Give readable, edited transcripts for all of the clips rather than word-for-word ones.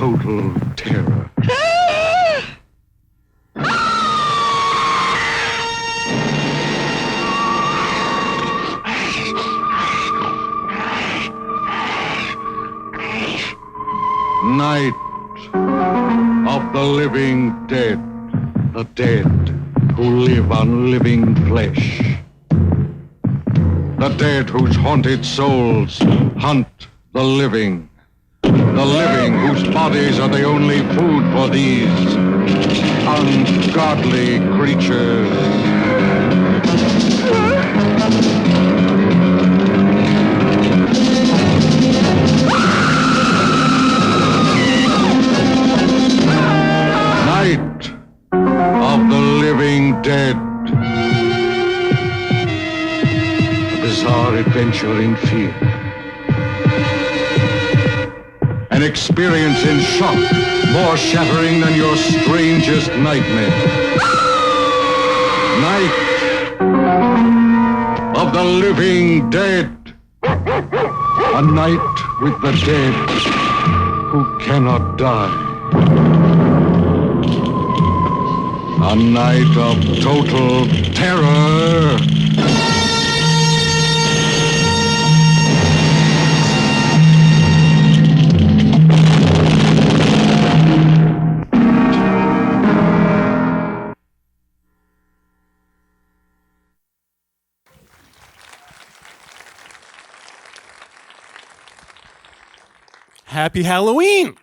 total terror. Night of the living dead, the dead who live on living flesh, the dead whose haunted souls hunt the living whose bodies are the only food for these ungodly creatures. Night of the living dead. A bizarre adventure in fear. An experience in shock, more shattering than your strangest nightmare. Night of the living dead. A night with the dead who cannot die. A night of total terror. Happy Halloween!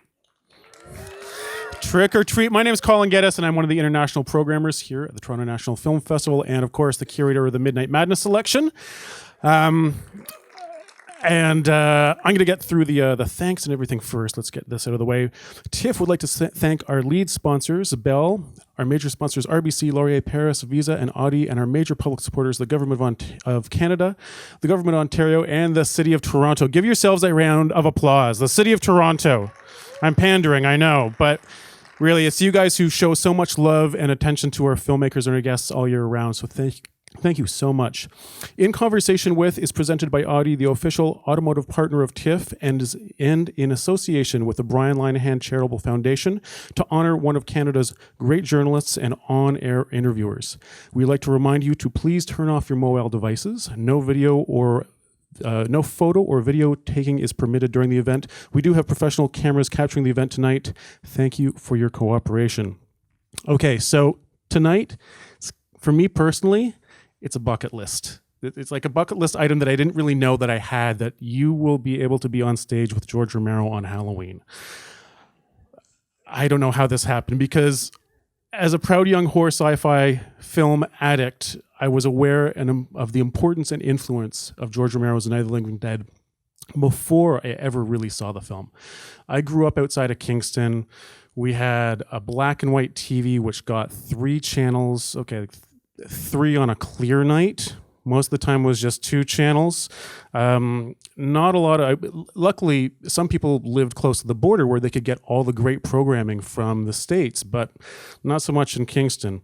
Trick or treat. My name is Colin Geddes, and I'm one of the international programmers here at the Toronto National Film Festival, and of course, the curator of the Midnight Madness selection. I'm going to get through the thanks and everything first. Let's get this out of the way. TIFF would like to thank our lead sponsors, Bell, our major sponsors, RBC, Laurier, Paris, Visa, and Audi, and our major public supporters, the Government of Canada, the Government of Ontario, and the City of Toronto. Give yourselves a round of applause. The City of Toronto. I'm pandering, I know, but really, it's you guys who show so much love and attention to our filmmakers and our guests all year round, so thank you so much. In Conversation With is presented by Audi, the official automotive partner of TIFF, and in association with the Brian Linehan Charitable Foundation to honor one of Canada's great journalists and on-air interviewers. We'd like to remind you to please turn off your mobile devices. No photo or video taking is permitted during the event. We do have professional cameras capturing the event tonight. Thank you for your cooperation. Okay, so tonight, for me personally, it's a bucket list. It's like a bucket list item that I didn't really know that I had, that you will be able to be on stage with George Romero on Halloween. I don't know how this happened, because as a proud young horror sci-fi film addict, I was aware of the importance and influence of George Romero's Night of the Living Dead before I ever really saw the film. I grew up outside of Kingston. We had a black and white TV which got 3 channels, 3 on a clear night. Most of the time was just 2 channels. Not a lot of, luckily, some people lived close to the border where they could get all the great programming from the States, but not so much in Kingston.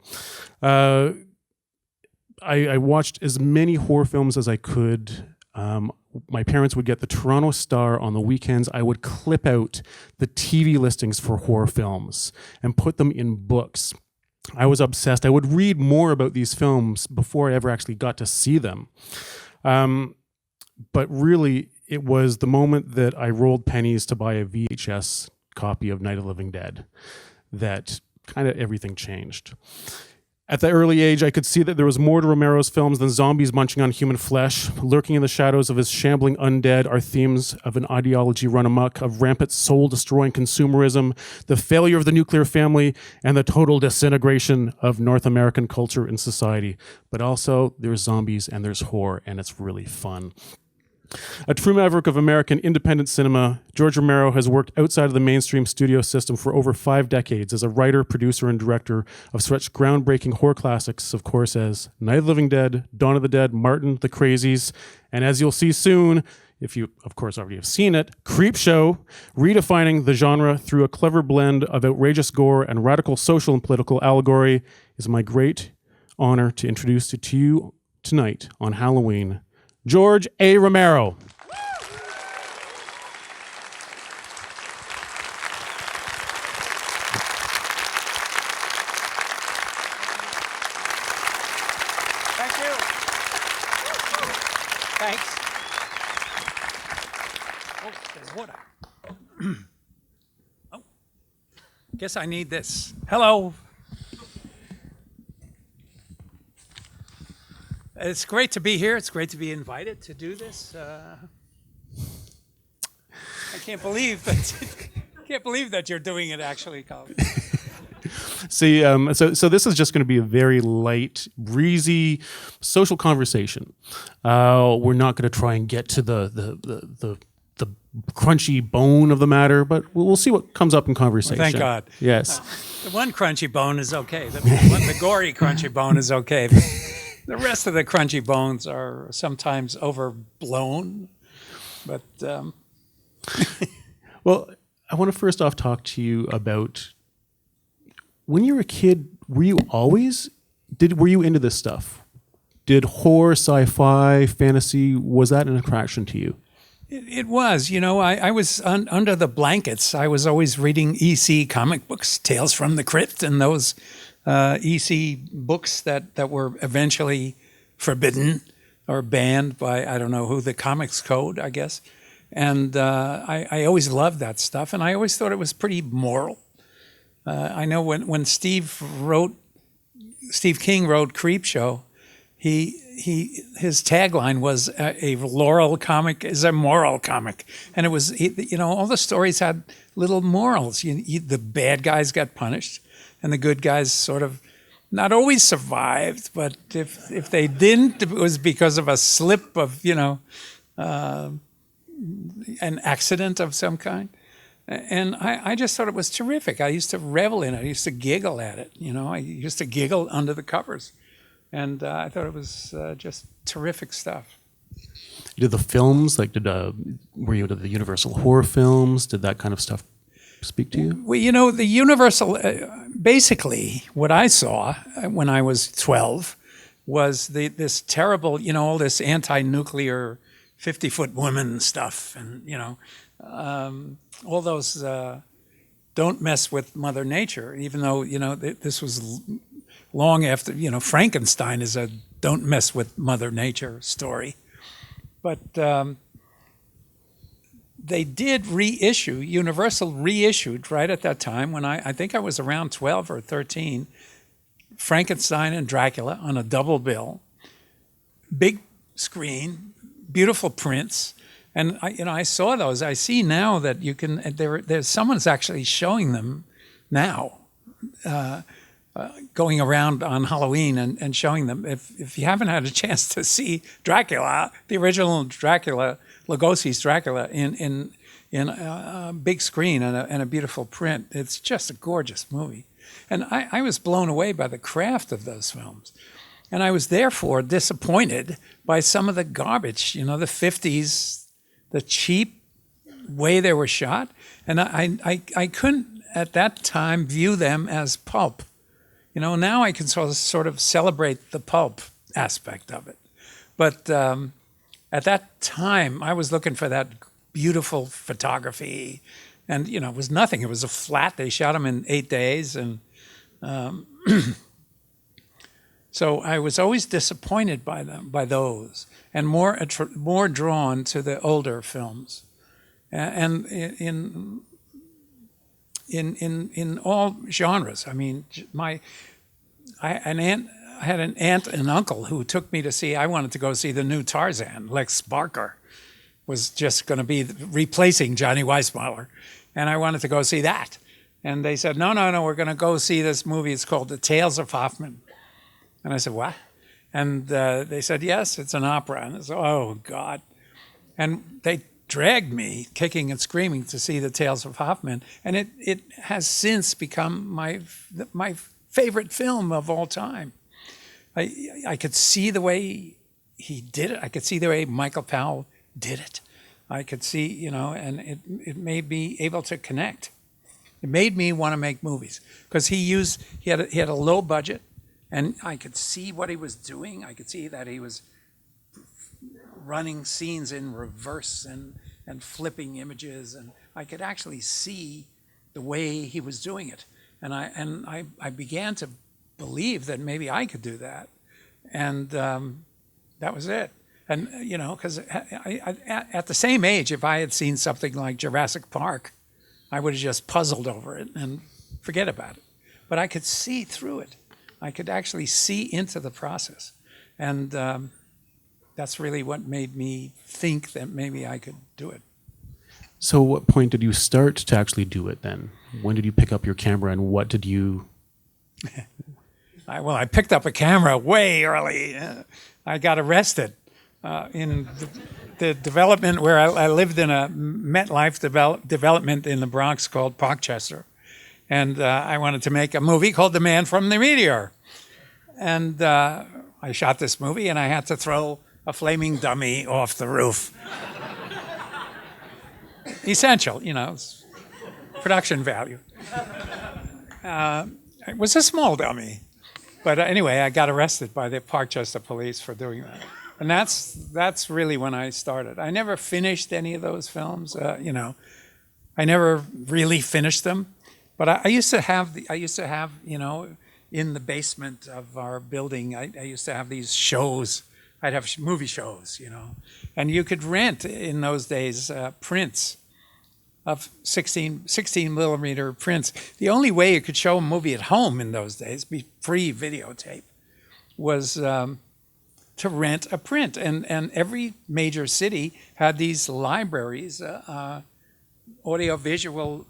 I watched as many horror films as I could. My parents would get the Toronto Star on the weekends. I would clip out the TV listings for horror films and put them in books. I was obsessed. I would read more about these films before I ever actually got to see them. But really, it was the moment that I rolled pennies to buy a VHS copy of Night of the Living Dead that kind of everything changed. At that early age, I could see that there was more to Romero's films than zombies munching on human flesh. Lurking in the shadows of his shambling undead are themes of an ideology run amok, of rampant soul-destroying consumerism, the failure of the nuclear family, and the total disintegration of North American culture and society. But also, there's zombies and there's horror, and it's really fun. A true maverick of American independent cinema, George Romero has worked outside of the mainstream studio system for over 5 decades as a writer, producer, and director of such groundbreaking horror classics, of course, as Night of the Living Dead, Dawn of the Dead, Martin, The Crazies, and as you'll see soon, if you, of course, already have seen it, Creepshow, redefining the genre through a clever blend of outrageous gore and radical social and political allegory. It's my great honor to introduce to you tonight on Halloween, George A. Romero. There's water. Oh, guess I need this. Hello. It's great to be here. It's great to be invited to do this. I can't believe that you're doing it, actually, Colin. See, so this is just going to be a very light, breezy, social conversation. We're not going to try and get to the crunchy bone of the matter, but we'll see what comes up in conversation. Well, thank God. Yes. The one crunchy bone is okay. The gory crunchy bone is okay. The rest of the crunchy bones are sometimes overblown, but. Well, I want to first off talk to you about when you were a kid. Were you into this stuff? Did horror, sci-fi, fantasy, was that an attraction to you? It was. I was under the blankets. I was always reading EC comic books, Tales from the Crypt, and those EC books that were eventually forbidden or banned by, I don't know who, the Comics Code, I guess. And I always loved that stuff, and I always thought it was pretty moral. I know when Steve King wrote Creepshow, his tagline was a Laurel comic is a moral comic, and it was all the stories had little morals. The bad guys got punished, and the good guys sort of not always survived, but if they didn't, it was because of a slip of an accident of some kind. And I just thought it was terrific. I used to revel in it. I used to giggle at it. I used to giggle under the covers. And I thought it was just terrific stuff. Did the films, were you into the Universal horror films? Did that kind of stuff speak to you? Well, the Universal, basically what I saw when I was 12 was this terrible, all this anti-nuclear 50-foot woman stuff, and all those don't mess with Mother Nature, even though this was long after Frankenstein is a don't mess with Mother Nature story, but they did reissue. Universal reissued right at that time when I think I was around 12 or 13, Frankenstein and Dracula on a double bill, big screen. Beautiful prints, and I saw those. I see now that you can. There's someone's actually showing them now, going around on Halloween and showing them. If you haven't had a chance to see Dracula, the original Dracula, Lugosi's Dracula, in a big screen and a beautiful print, it's just a gorgeous movie. And I was blown away by the craft of those films. And I was therefore disappointed by some of the garbage, the 50s, the cheap way they were shot. And I couldn't at that time view them as pulp. Now I can sort of celebrate the pulp aspect of it. But at that time, I was looking for that beautiful photography. And, it was nothing. It was a flat. They shot them in 8 days. And so I was always disappointed by those, and more drawn to the older films, and in all genres. I mean, I had an aunt and uncle who took me to see. I wanted to go see the new Tarzan. Lex Barker was just going to be replacing Johnny Weissmuller, and I wanted to go see that. And they said, no, we're going to go see this movie. It's called The Tales of Hoffmann. And I said, what? And they said, yes, it's an opera. And I said, oh, God. And they dragged me, kicking and screaming, to see The Tales of Hoffmann. And it has since become my favorite film of all time. I could see the way he did it. I could see the way Michael Powell did it. I could see, and it made me able to connect. It made me want to make movies because he had a low budget. And I could see what he was doing. I could see that he was running scenes in reverse and flipping images. And I could actually see the way he was doing it. And I began to believe that maybe I could do that. And that was it. And, you know, because at the same age, if I had seen something like Jurassic Park, I would have just puzzled over it and forget about it. But I could see through it. I could actually see into the process. And that's really what made me think that maybe I could do it. So what point did you start to actually do it then? When did you pick up your camera and what did you... I picked up a camera way early. I got arrested in the development where I lived in a MetLife development in the Bronx called Parkchester. And I wanted to make a movie called The Man from the Meteor. And I shot this movie and I had to throw a flaming dummy off the roof. Essential, you know, production value. It was a small dummy. But anyway, I got arrested by the Parkchester police for doing that. And that's really when I started. I never finished any of those films, you know. I never really finished them. But I used to have, you know, in the basement of our building, I used to have these shows. I'd have movie shows, you know. And you could rent in those days prints of 16 millimeter prints. The only way you could show a movie at home in those days, pre-videotape, was to rent a print. And every major city had these libraries, audiovisual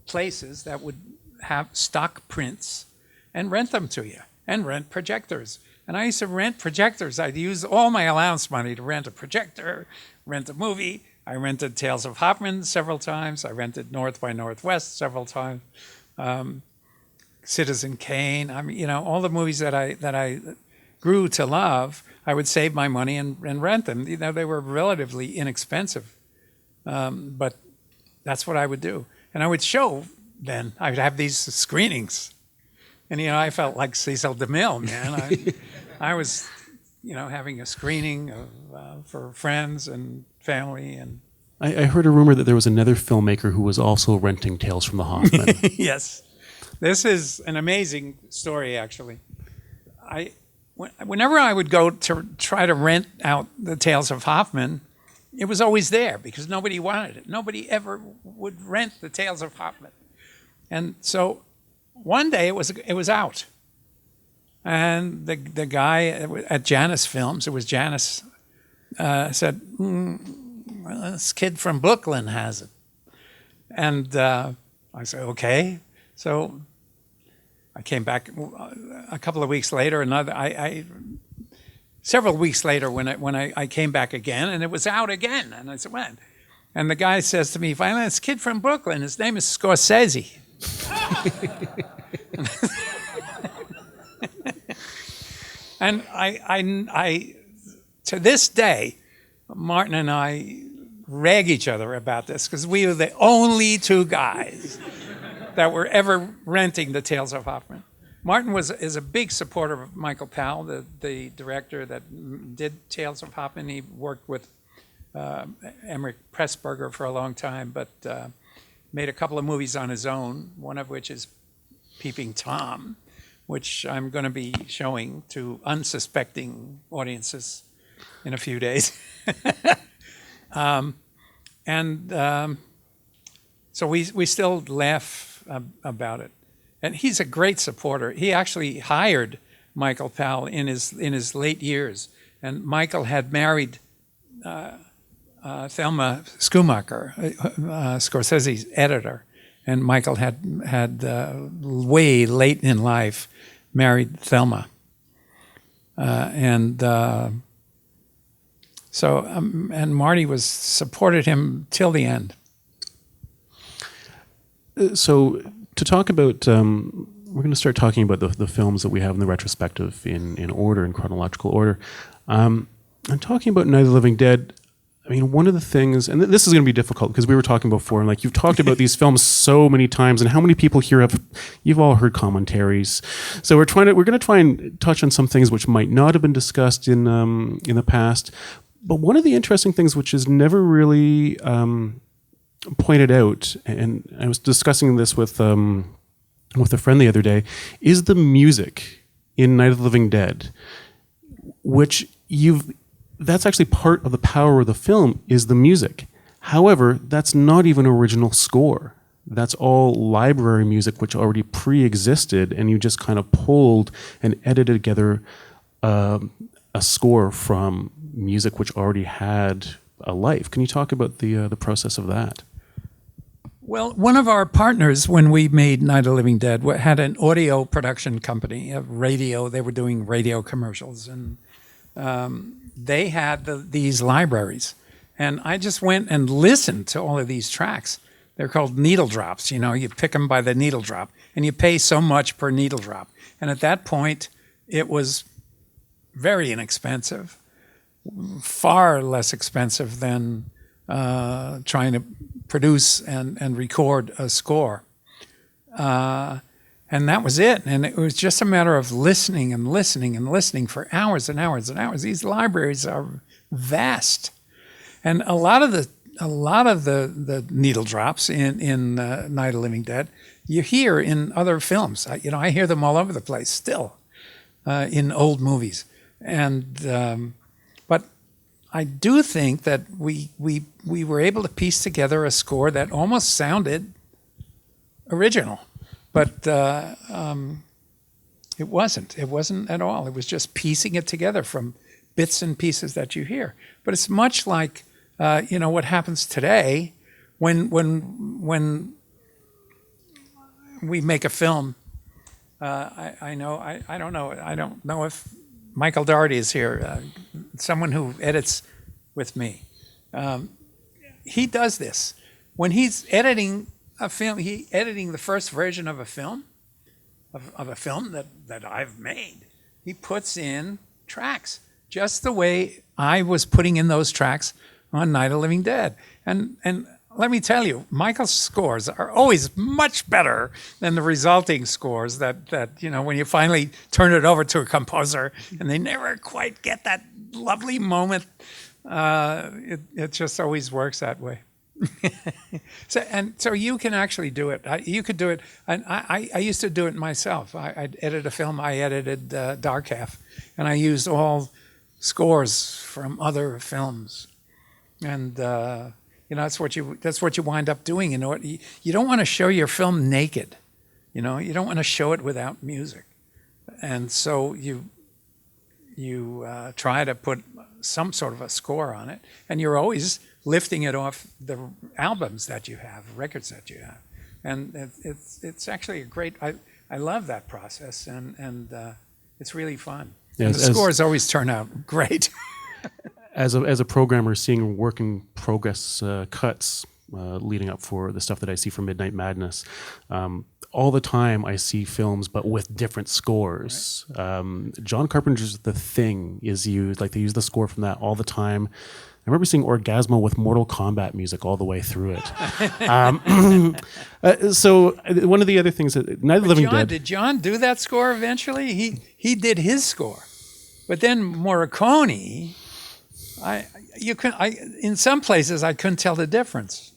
places that would have stock prints and rent them to you, and rent projectors. And I used to rent projectors. I'd use all my allowance money to rent a projector, rent a movie. I rented Tales of Hoffman several times. I rented North by Northwest several times. Citizen Kane. I mean, you know, all the movies that I grew to love, I would save my money and rent them. You know, they were relatively inexpensive, but that's what I would do. And I would show then. I would have these screenings, and you know, I felt like Cecil DeMille, man. I was, you know, having a screening for friends and family. And I heard a rumor that there was another filmmaker who was also renting Tales from the Hoffman. Yes. This is an amazing story, actually. Whenever I would go to try to rent out the Tales of Hoffman, it was always there because nobody wanted it. Nobody ever would rent the Tales of Hoffman. And so one day it was out. And the guy at Janus Films, it was Janus, said, well, this kid from Brooklyn has it. And I said, okay. So I came back a couple of weeks later. Several weeks later, when I came back again, and it was out again. And I said, when? And the guy says to me, finally, this kid from Brooklyn, his name is Scorsese. And I to this day, Martin and I rag each other about this because we were the only two guys that were ever renting the Tales of Hoffman. Martin is a big supporter of Michael Powell, the director that did Tales of Hoffman. He worked with Emmerich Pressburger for a long time, but made a couple of movies on his own, one of which is Peeping Tom, which I'm going to be showing to unsuspecting audiences in a few days. So we still laugh about it. And he's a great supporter. He actually hired Michael Powell in his late years. And Michael had married Thelma Schumacher, Scorsese's editor. And Michael had way late in life married Thelma. And Marty supported him till the end. So to talk about, we're going to start talking about the films that we have in the retrospective in order, in chronological order. I'm talking about Night of the Living Dead. I mean, one of the things, and this is going to be difficult because we were talking before, and like you've talked about these films so many times, and how many people here you've all heard commentaries. So we're going to try and touch on some things which might not have been discussed in the past. But one of the interesting things which is never really pointed out, and I was discussing this with a friend the other day, is the music in Night of the Living Dead, which you've that's actually part of the power of the film is the music. However, that's not even original score. That's all library music which already pre-existed, and you just kind of pulled and edited together a score from music which already had a life. Can you talk about the process of that? Well, one of our partners when we made Night of the Living Dead had an audio production company, a radio. They were doing radio commercials, and they had these libraries. And I just went and listened to all of these tracks. They're called needle drops. You pick them by the needle drop, and you pay so much per needle drop. And at that point, it was very inexpensive, far less expensive than trying to produce and record a score. And that was it. And it was just a matter of listening and listening and listening for hours and hours and hours. These libraries are vast. And a lot of the needle drops in Night of the Living Dead, you hear in other films. I hear them all over the place still in old movies. And but I do think that we were able to piece together a score that almost sounded original, but it wasn't. It wasn't at all. It was just piecing it together from bits and pieces that you hear. But it's much like what happens today when we make a film. I don't know if Michael Dougherty is here, someone who edits with me. He does this. When he's editing a film, editing the first version of a film, of a film that I've made. He puts in tracks, just the way I was putting in those tracks on Night of the Living Dead. And let me tell you, Michael's scores are always much better than the resulting scores that when you finally turn it over to a composer and they never quite get that lovely moment. It just always works that way. So you can actually do it. You could do it. And I used to do it myself. I'd edit a film. I edited Dark Half, and I used all scores from other films. And that's what you wind up doing. You don't want to show your film naked. You don't want to show it without music. And so you try to put some sort of a score on it, and you're always lifting it off the albums that you have, records that you have, and it's actually a great. I love that process, and it's really fun. Yeah, and the scores always turn out great. As a programmer, seeing work in progress cuts leading up for the stuff that I see for Midnight Madness. All the time I see films, but with different scores. Right. John Carpenter's The Thing is used, like they use the score from that all the time. I remember seeing Orgasmo with Mortal Kombat music all the way through it. So one of the other things that Night of the Living Dead. Did John do that score eventually? He did his score, but then Morricone. In some places I couldn't tell the difference.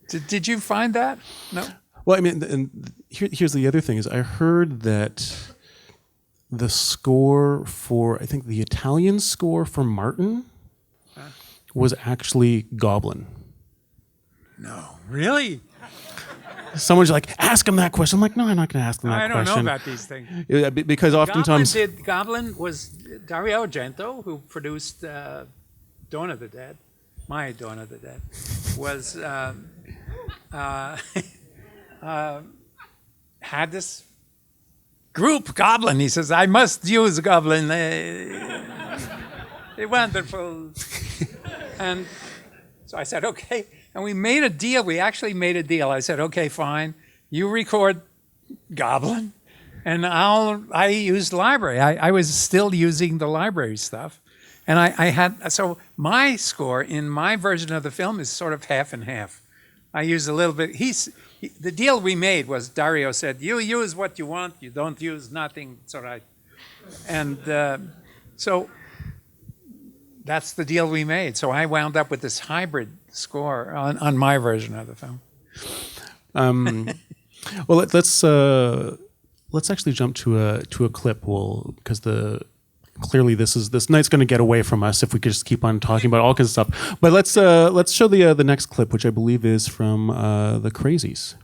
Did you find that? No. Well, I mean, and here's the other thing is I heard that the score for, I think the Italian score for Martin was actually Goblin. No, really? Someone's like, ask him that question. I'm like, no, I'm not going to ask him that question. I don't know about these things. Yeah, because oftentimes... Goblin was Dario Argento, who produced Dawn of the Dead. My Dawn of the Dead was... had this group, Goblin. He says, I must use Goblin. They're wonderful. And so I said, okay. And we made a deal. We actually made a deal. I said, okay, fine. You record Goblin, and I used library. I was still using the library stuff. And so my score in my version of the film is sort of half and half. I use a little bit. The deal we made was Dario said, you use what you want, you don't use nothing. It's all right. And so that's the deal we made. So I wound up with this hybrid score on my version of the film. Well, let's actually jump to a clip. Because clearly this night's going to get away from us if we could just keep on talking about all kinds of stuff. But let's show the next clip, which I believe is from the Crazies.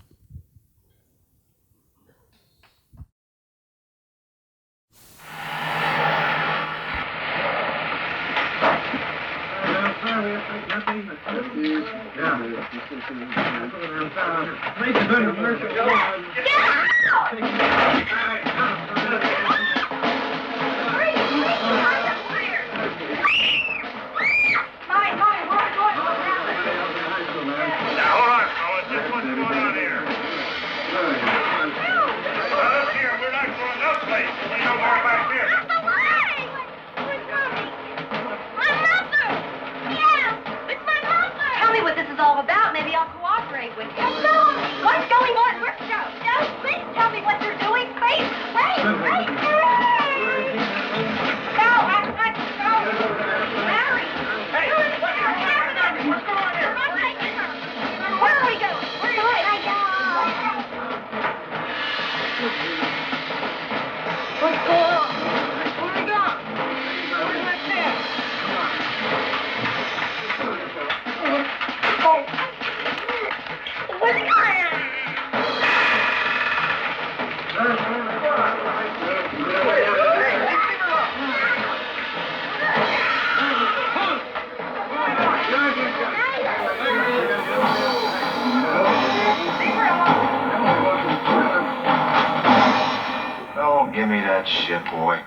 Oh, give me that shit, boy.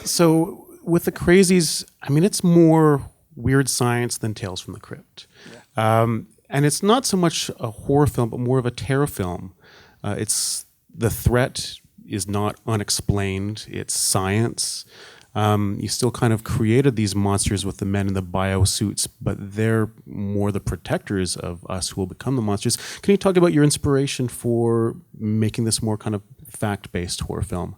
So with the Crazies, I mean, it's more weird science than Tales from the Crypt. And it's not so much a horror film, but more of a terror film. It's the threat is not unexplained. It's science. You still kind of created these monsters with the men in the biosuits, but they're more the protectors of us who will become the monsters. Can you talk about your inspiration for making this more kind of fact-based horror film?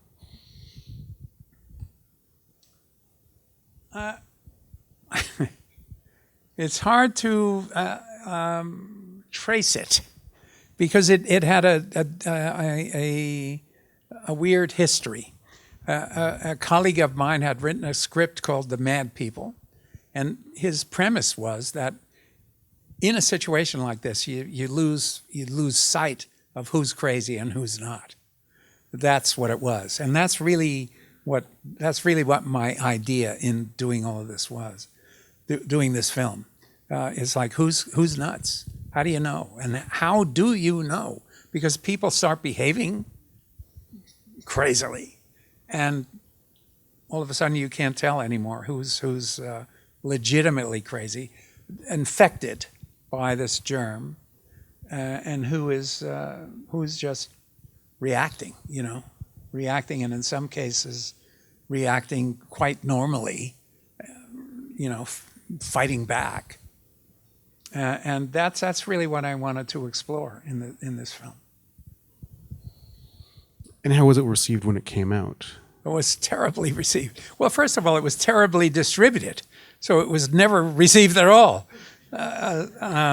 It's hard to trace it because it had a weird history. A colleague of mine had written a script called The Mad People, and his premise was that in a situation like this, you lose sight of who's crazy and who's not. That's what it was, and that's really what my idea in doing all of this was, doing this film. It's like who's nuts? How do you know? And how do you know? Because people start behaving crazily. And all of a sudden, you can't tell anymore who's legitimately crazy, infected by this germ, and who's just reacting. Reacting, and in some cases, reacting quite normally. Fighting back, and that's really what I wanted to explore in this film. And how was it received when it came out? It was terribly received. Well, first of all, it was terribly distributed, so it was never received at all. A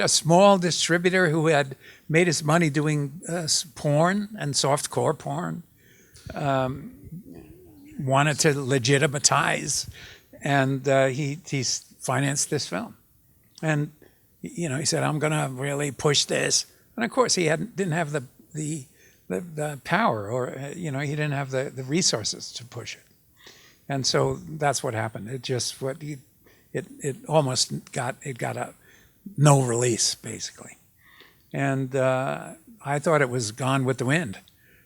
small distributor who had made his money doing porn and softcore porn, wanted to legitimize, and he financed this film. And he said, "I'm going to really push this." And of course, he didn't have the power, or he didn't have the resources to push it. And so that's what happened. It almost got a no release, basically. And I thought it was gone with the wind.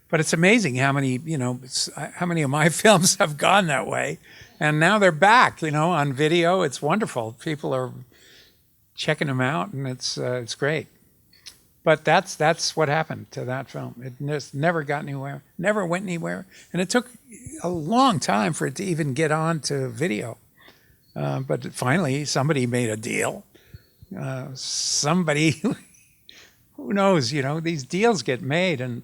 But it's amazing how many of my films have gone that way, and now they're back, on video. It's wonderful. People are checking them out, and it's great. But that's what happened to that film. It just never got anywhere, never went anywhere, and it took a long time for it to even get on to video. But finally, somebody made a deal. Somebody, who knows? These deals get made, and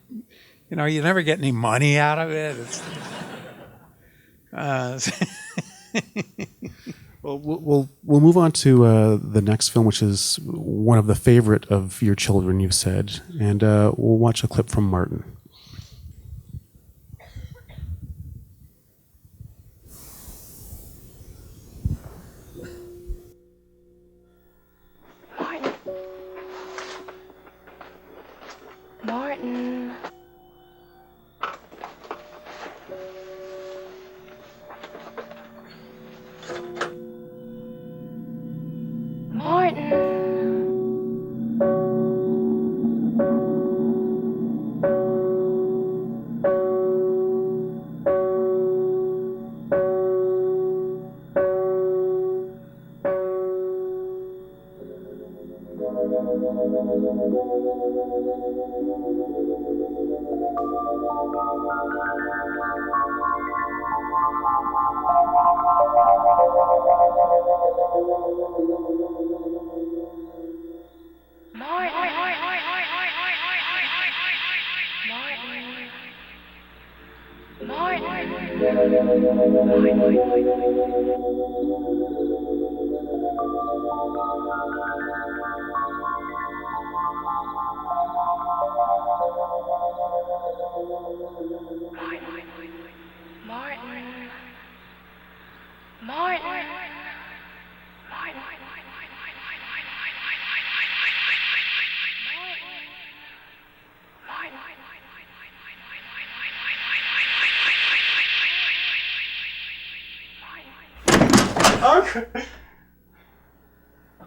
you never get any money out of it. Well, we'll move on to the next film, which is one of the favorite of your children, you've said. And we'll watch a clip from Martin. Martin. Martin.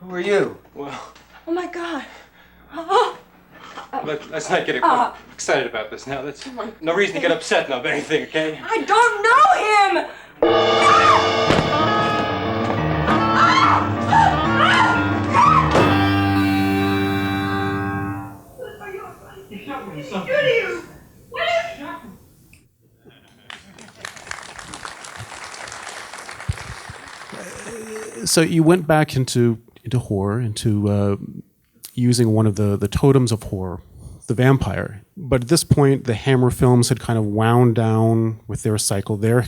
Who are you? Well, Oh my God. Oh. let's not get excited about this now. That's no reason to get upset about anything, okay? I don't know him. So you went back into horror, into using one of the totems of horror, the vampire. But at this point, the Hammer films had kind of wound down with their cycle. Their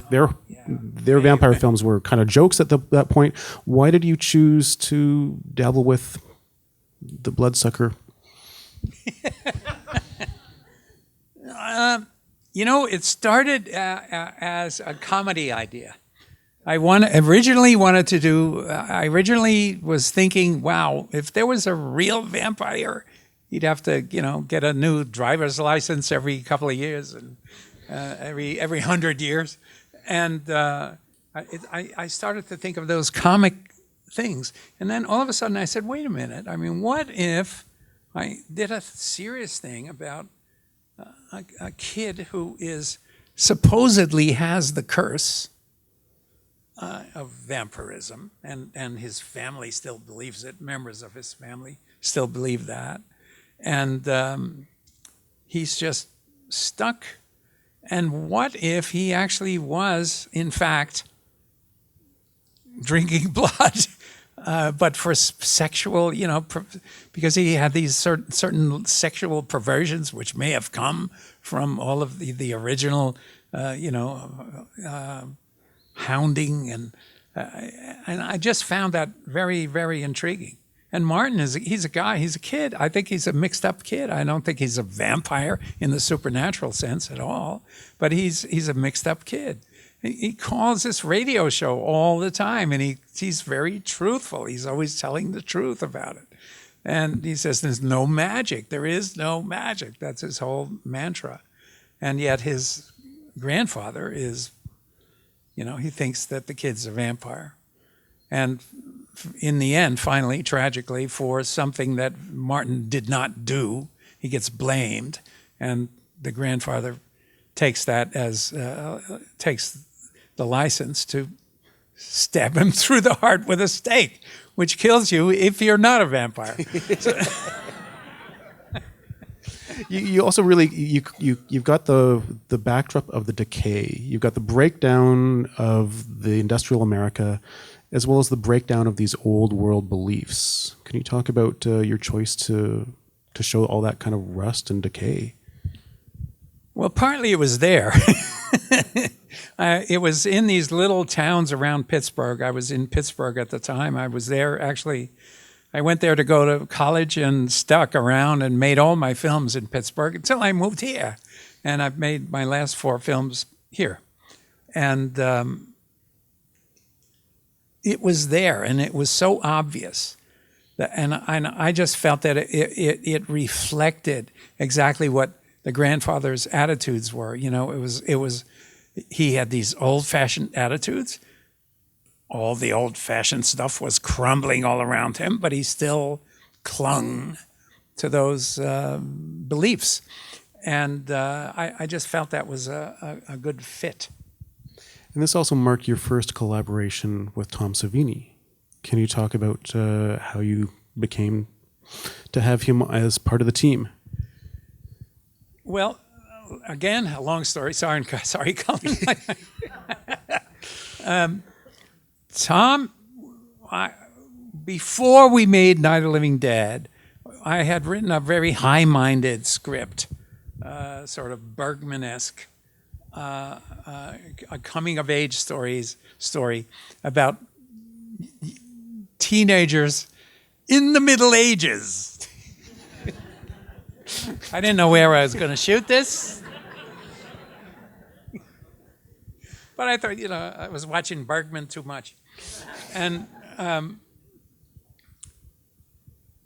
vampire films were kind of jokes at that point. Why did you choose to dabble with the bloodsucker? It started as a comedy idea. I originally was thinking, wow, if there was a real vampire, he'd have to, get a new driver's license every couple of years and every 100 years. And I started to think of those comic things. And then all of a sudden I said, wait a minute. I mean, what if I did a serious thing about a kid who supposedly has the curse of vampirism, and his family still believes it. Members of his family still believe that. And he's just stuck. And what if he actually was, in fact, drinking blood, but for sexual, because he had these certain sexual perversions, which may have come from all of the original, hounding, and I just found that very, very intriguing. And Martin he's a kid. I think he's a mixed up kid. I don't think he's a vampire in the supernatural sense at all, but he's a mixed up kid. He calls this radio show all the time, and he's very truthful. He's always telling the truth about it. And he says there's no magic. There is no magic. That's his whole mantra. And yet his grandfather is, he thinks that the kid's a vampire. And in the end, finally, tragically, for something that Martin did not do, he gets blamed. And the grandfather takes that takes the license to stab him through the heart with a stake, which kills you if you're not a vampire. You also really you've got the backdrop of the decay. You've got the breakdown of the industrial America, as well as the breakdown of these old world beliefs. Can you talk about your choice to show all that kind of rust and decay? Well, partly it was there. It was in these little towns around Pittsburgh. I was in Pittsburgh at the time. I was there actually I went there to go to college and stuck around and made all my films in Pittsburgh until I moved here. And I've made my last 4 films here. And it was there, and it was so obvious. And I just felt that it reflected exactly what the grandfather's attitudes were. You know, he had these old-fashioned attitudes. All the old-fashioned stuff was crumbling all around him, but he still clung to those beliefs. And I just felt that was a good fit. And this also marked your first collaboration with Tom Savini. Can you talk about how you became to have him as part of the team? Well, again, a long story. Sorry, Colin. Tom, before we made Night of the Living Dead, I had written a very high-minded script, sort of Bergman-esque, a coming-of-age story about teenagers in the Middle Ages. I didn't know where I was going to shoot this. But I thought, I was watching Bergman too much. And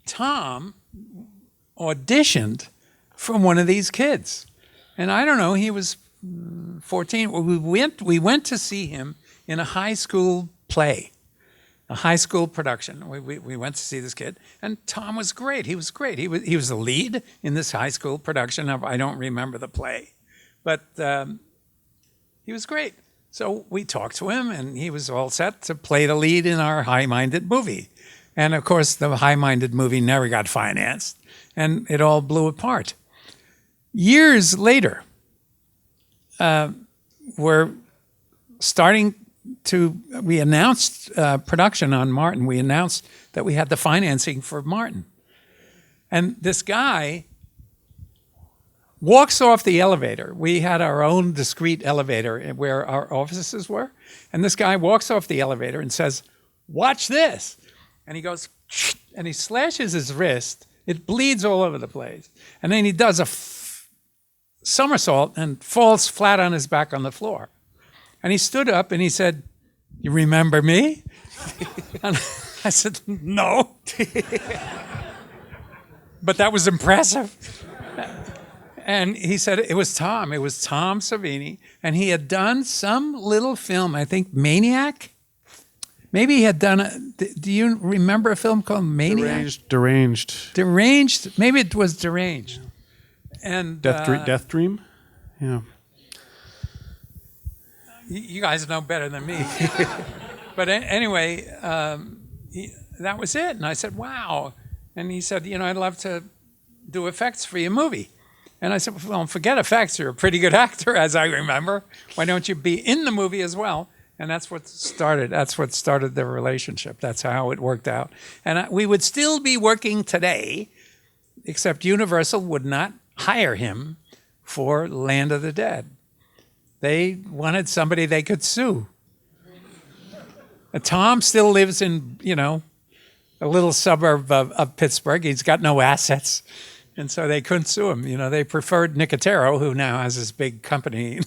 Tom auditioned from one of these kids. And I don't know, he was 14. We went to see him in a high school play, a high school production. We went to see this kid, and Tom was great. He was great. He was the lead in this high school production of, I don't remember the play, but he was great. So we talked to him, and he was all set to play the lead in our high-minded movie. And of course, the high-minded movie never got financed, and it all blew apart. Years later, we announced production on Martin. We announced that we had the financing for Martin. And this guy walks off the elevator. We had our own discrete elevator where our offices were. And this guy walks off the elevator and says, "Watch this." And he goes, and he slashes his wrist. It bleeds all over the place. And then he does a somersault and falls flat on his back on the floor. And he stood up and he said, "You remember me?" And I said, "No." But that was impressive. And he said it was Tom Savini. And he had done some little film, I think Maniac? Maybe he had done do you remember a film called Maniac? Deranged. Maybe it was Deranged. And Death Dream? Yeah. You guys know better than me. But anyway, that was it. And I said, "Wow." And he said, "I'd love to do effects for your movie." And I said, "Well, forget effects. You're a pretty good actor, as I remember. Why don't you be in the movie as well?" And that's what started the relationship. That's how it worked out. And we would still be working today, except Universal would not hire him for Land of the Dead. They wanted somebody they could sue. Tom still lives in, a little suburb of Pittsburgh. He's got no assets. And so they couldn't sue him. They preferred Nicotero, who now has his big company.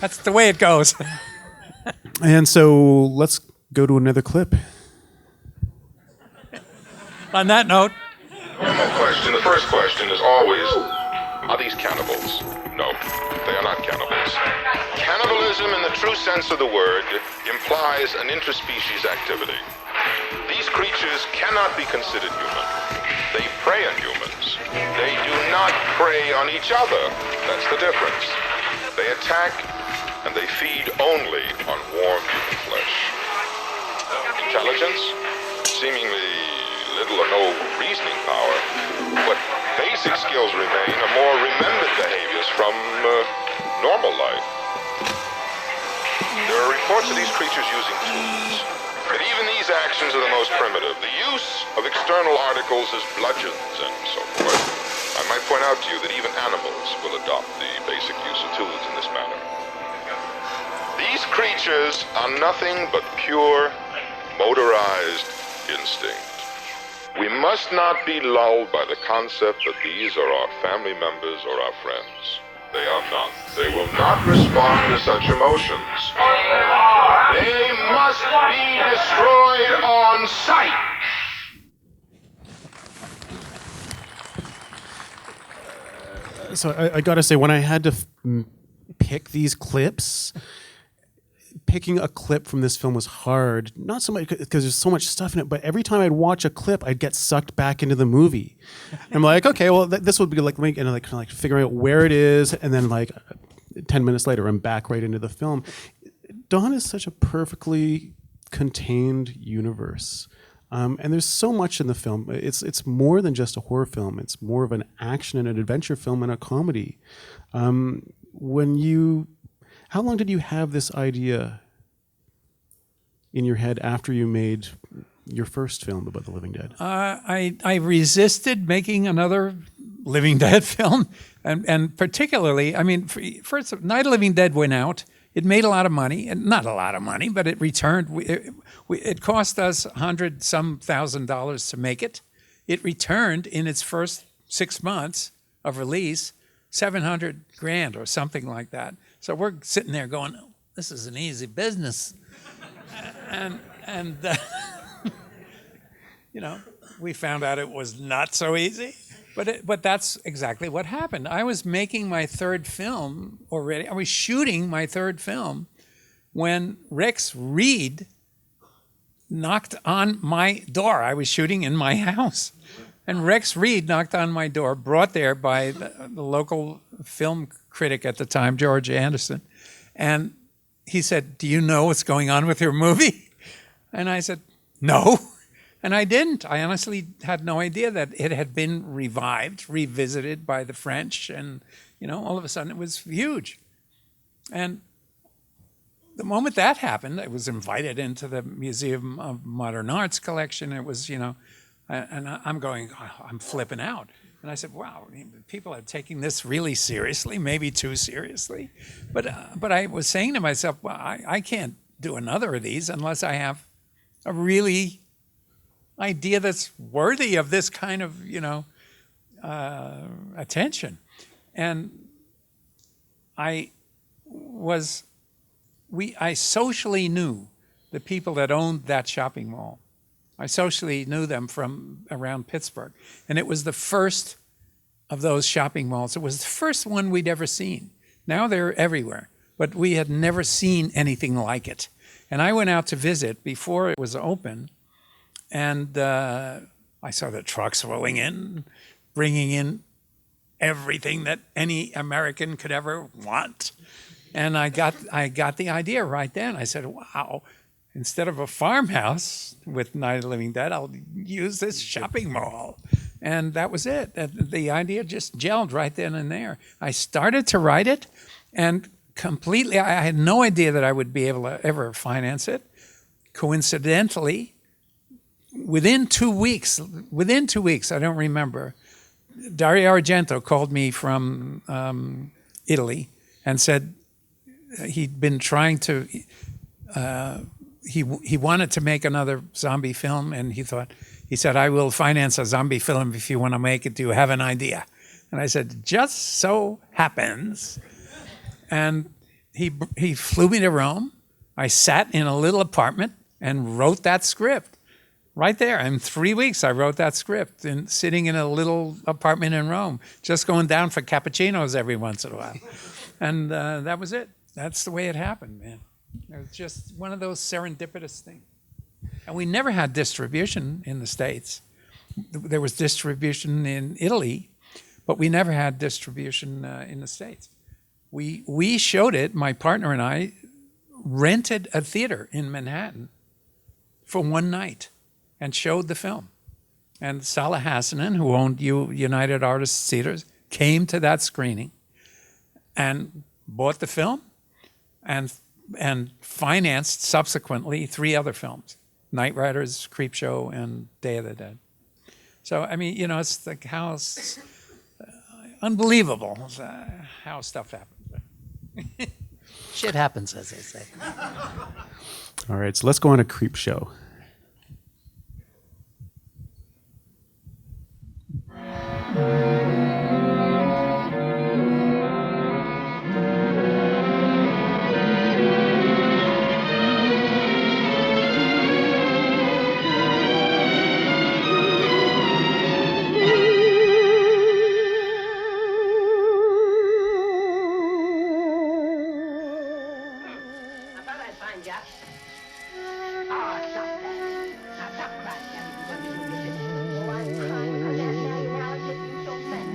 That's the way it goes. And so let's go to another clip. On that note. Normal question. The first question is always, are these cannibals? No, they are not cannibals. Cannibalism in the true sense of the word implies an interspecies activity. These creatures cannot be considered human. They prey on humans. They do not prey on each other. That's the difference. They attack and they feed only on warm human flesh. Intelligence, seemingly little or no reasoning power, but basic skills remain are more remembered behaviors from normal life. There are reports of these creatures using tools, but even these actions are the most primitive. The use of external articles as bludgeons and so forth. I might point out to you that even animals will adopt the basic use of tools in this manner. These creatures are nothing but pure, motorized instinct. We must not be lulled by the concept that these are our family members or our friends. They are not. They will not respond to such emotions. They must be destroyed on sight. So I got to say, when I had to pick these clips, picking a clip from this film was hard. Not so much because there's so much stuff in it, but every time I'd watch a clip, I'd get sucked back into the movie. And I'm like, okay, well, this would be like, and like, kind of like figuring out where it is, and then like 10 minutes later, I'm back right into the film. Dawn is such a perfectly contained universe. And there's so much in the film. It's more than just a horror film. It's more of an action and an adventure film and a comedy. How long did you have this idea in your head after you made your first film about the Living Dead? I resisted making another Living Dead film, and particularly, I mean, first, Night of the Living Dead went out. It made a lot of money, and not a lot of money, but it returned. It cost us $100,000 to make it. It returned in its first 6 months of release, $700,000 or something like that. So we're sitting there going, oh, "This is an easy business," and you know, we found out it was not so easy. But that's exactly what happened. I was making my third film already. I was shooting my third film when Rex Reed knocked on my door. I was shooting in my house. And Rex Reed knocked on my door, brought there by the local film critic at the time, George Anderson. And he said, "Do you know what's going on with your movie?" And I said, "No." And I didn't. I honestly had no idea that it had been revisited by the French, and all of a sudden it was huge. And the moment that happened, I was invited into the Museum of Modern Art's collection. It was, and I'm going, I'm flipping out. And I said, "Wow, people are taking this really seriously, maybe too seriously." But I was saying to myself, well, I can't do another of these unless I have a really idea that's worthy of this kind of, attention. And I socially knew the people that owned that shopping mall. I socially knew them from around Pittsburgh. And it was the first of those shopping malls. It was the first one we'd ever seen. Now they're everywhere, but we had never seen anything like it. And I went out to visit before it was open. And I saw the trucks rolling in, bringing in everything that any American could ever want. And I got the idea right then. I said, "Wow, instead of a farmhouse with Night of the Living Dead, I'll use this shopping mall." And that was it. The idea just gelled right then and there. I started to write it, and completely, I had no idea that I would be able to ever finance it. Coincidentally, Within 2 weeks, I don't remember, Dario Argento called me from Italy and said he'd been trying to, he wanted to make another zombie film, and he said, "I will finance a zombie film if you want to make it. Do you have an idea?" And I said, "Just so happens." And he flew me to Rome. I sat in a little apartment and wrote that script. Right there, in 3 weeks, I wrote that script, and sitting in a little apartment in Rome, just going down for cappuccinos every once in a while. And that was it. That's the way it happened, man. It was just one of those serendipitous things. And we never had distribution in the States. There was distribution in Italy, but we never had distribution in the States. We showed it, my partner and I rented a theater in Manhattan for one night and showed the film. And Salah Hassanen, who owned United Artists Theaters, came to that screening and bought the film and financed subsequently 3 other films, Night Riders, Creepshow, and Day of the Dead. So, I mean, it's like how unbelievable how stuff happens. Shit happens, as they say. All right, so let's go on a Creepshow. mind, Jack. Oh, stop that. Now, stop crying, Jack. You're going to do this. Oh, I'm crying because Aunt Mary now is getting so fat.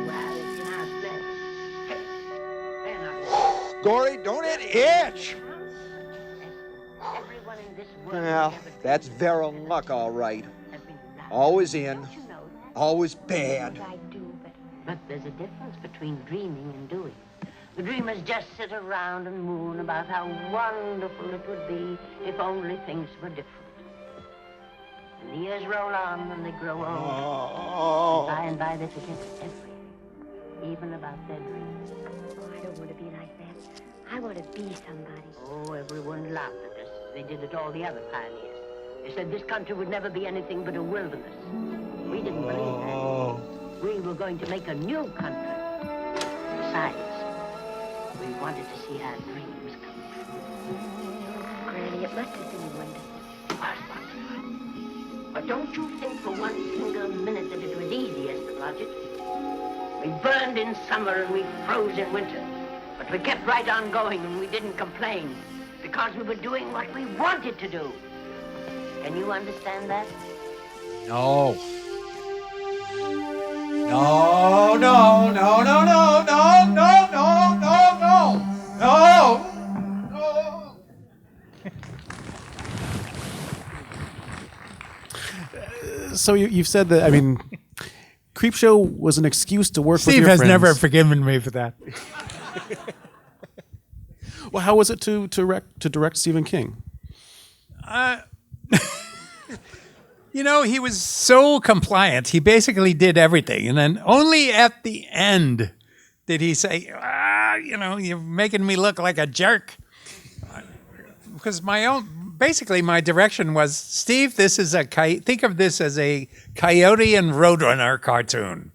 Well, it's in our flesh. Hey, they're not. Gory, don't it itch? Everyone in this world Well, that's Vera luck, all right. Always in, always bad. I do, but there's a difference between dreaming and doing. The dreamers just sit around and moon about how wonderful it would be if only things were different. And the years roll on and they grow old. And by they forget everything, even about their dreams. Oh, I don't want to be like that. I want to be somebody. Oh, everyone laughed at us. They did it all the other pioneers. They said this country would never be anything but a wilderness. We didn't believe that. We were going to make a new country. Besides, we wanted to see our dreams come true. Granny, it must have been wonderful. It was wonderful. But don't you think for one single minute that it was easy as the logic? We burned in summer and we froze in winter. But we kept right on going and we didn't complain because we were doing what we wanted to do. Can you understand that? No. No, no, no, no, no, no, no, no, no, no, no. So you've said that, I mean, Creepshow was an excuse to work with Steve your has friends. never forgiven me for that. Well, how was it to direct Stephen King? You know, he was so compliant. He basically did everything. And then only at the end did he say, you know, you're making me look like a jerk. Because basically my direction was, Steve, this is think of this as a Coyote and Roadrunner cartoon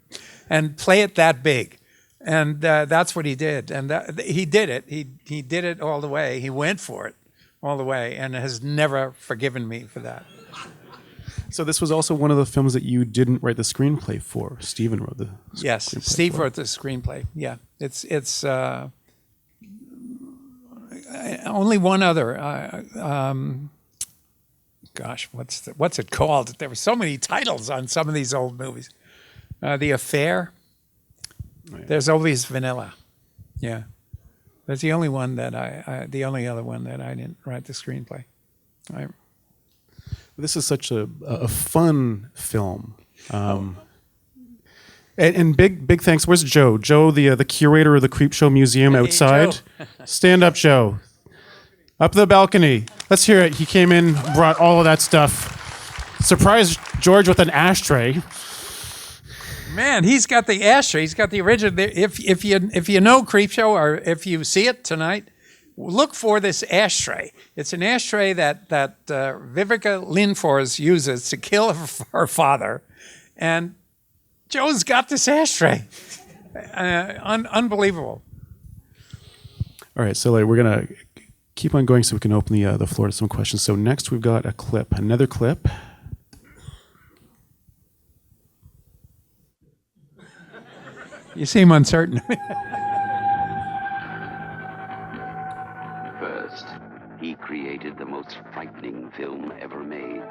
and play it that big. And that's what he did. And he did it. He did it all the way. He went for it all the way and has never forgiven me for that. So this was also one of the films that you didn't write the screenplay for. Stephen wrote the Yes, screenplay Steve for. wrote the screenplay. Yeah, it's only one other. Gosh, what's it called? There were so many titles on some of these old movies. The Affair. Oh, yeah. There's always Vanilla. Yeah, that's the only one that the only other one that I didn't write the screenplay. This is such a fun film. And big thanks. Where's Joe? Joe, the curator of the Creepshow Museum outside. Joe. Stand up, Joe. Up the balcony. Let's hear it. He came in, brought all of that stuff. Surprised George with an ashtray. Man, he's got the ashtray. He's got the original. If you know Creepshow or if you see it tonight, look for this ashtray. It's an ashtray that Vivica Lindfors uses to kill her father, and Joe's got this ashtray. Unbelievable. All right, so we're gonna keep on going so we can open the floor to some questions. So next we've got another clip. You seem uncertain. First, he created the most frightening film ever made.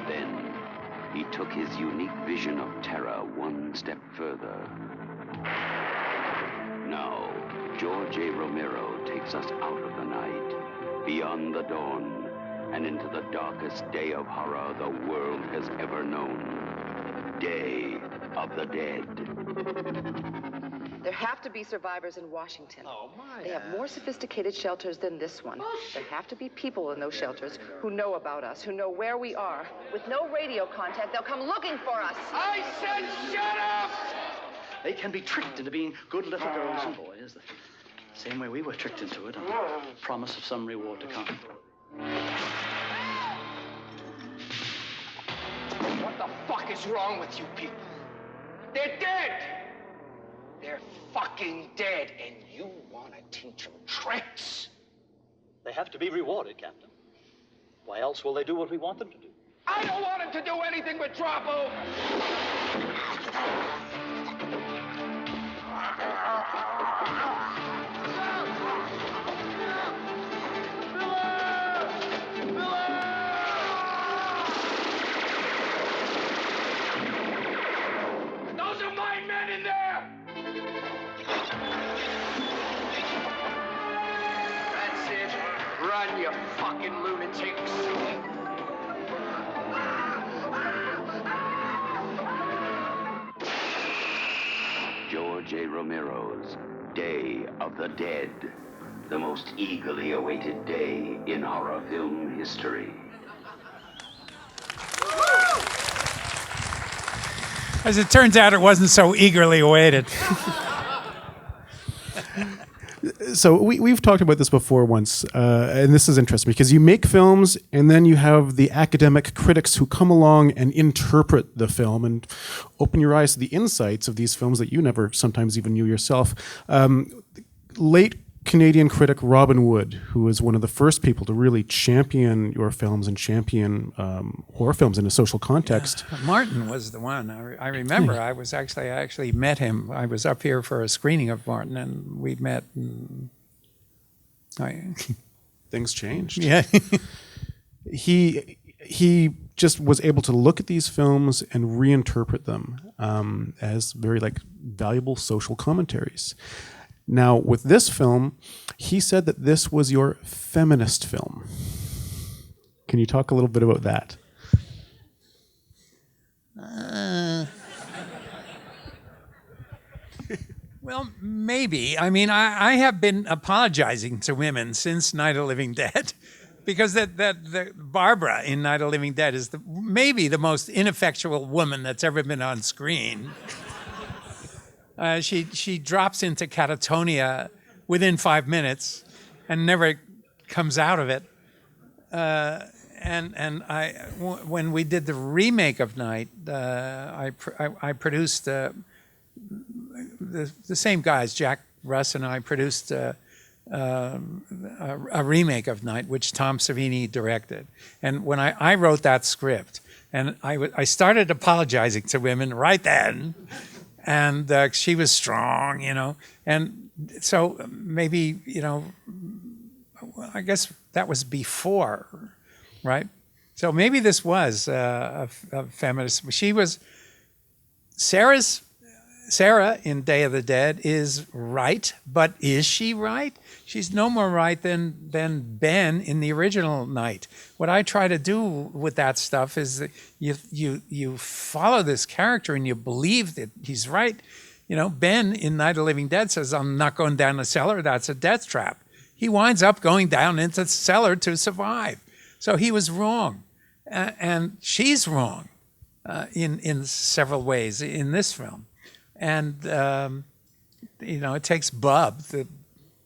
Then, he took his unique vision of terror one step further. Now, George A. Romero takes us out of the night, beyond the dawn, and into the darkest day of horror the world has ever known. Day of the Dead. There have to be survivors in Washington. Oh, my. They have more sophisticated shelters than this one. There have to be people in those shelters who know about us, who know where we are. With no radio contact, they'll come looking for us. I said shut up! They can be tricked into being good little girls and boys, the same way we were tricked into it on the promise of some reward to come. What the fuck is wrong with you people? They're dead! They're fucking dead, and you want to teach them tricks? They have to be rewarded, Captain. Why else will they do what we want them to do? I don't want them to do anything but drop over! you fucking lunatics. George A. Romero's Day of the Dead, the most eagerly awaited day in horror film history. As it turns out, it wasn't so eagerly awaited. So we've talked about this before once, and this is interesting because you make films and then you have the academic critics who come along and interpret the film and open your eyes to the insights of these films that you never sometimes even knew yourself. Late Canadian critic Robin Wood, who was one of the first people to really champion your films and champion horror films in a social context. Yeah, Martin was the one. I remember. I actually met him. I was up here for a screening of Martin, and we met. And Things changed. Yeah. He just was able to look at these films and reinterpret them as very valuable social commentaries. Now, with this film, he said that this was your feminist film. Can you talk a little bit about that? Well, maybe. I mean, I have been apologizing to women since Night of the Living Dead, because that Barbara in Night of the Living Dead is maybe the most ineffectual woman that's ever been on screen. She drops into catatonia within 5 minutes and never comes out of it. When we did the remake of Night, I produced the same guys, Jack Russ and I produced a remake of Night, which Tom Savini directed. And when I wrote that script, and I started apologizing to women right then. And she was strong, and so maybe, I guess that was before, right? So maybe this was a feminist. She was, Sarah in Day of the Dead is right, but is she right? She's no more right than Ben in the original Night. What I try to do with that stuff is that you follow this character and you believe that he's right. Ben in Night of the Living Dead says, "I'm not going down the cellar. That's a death trap." He winds up going down into the cellar to survive. So he was wrong, and she's wrong in several ways in this film. And it takes Bub, the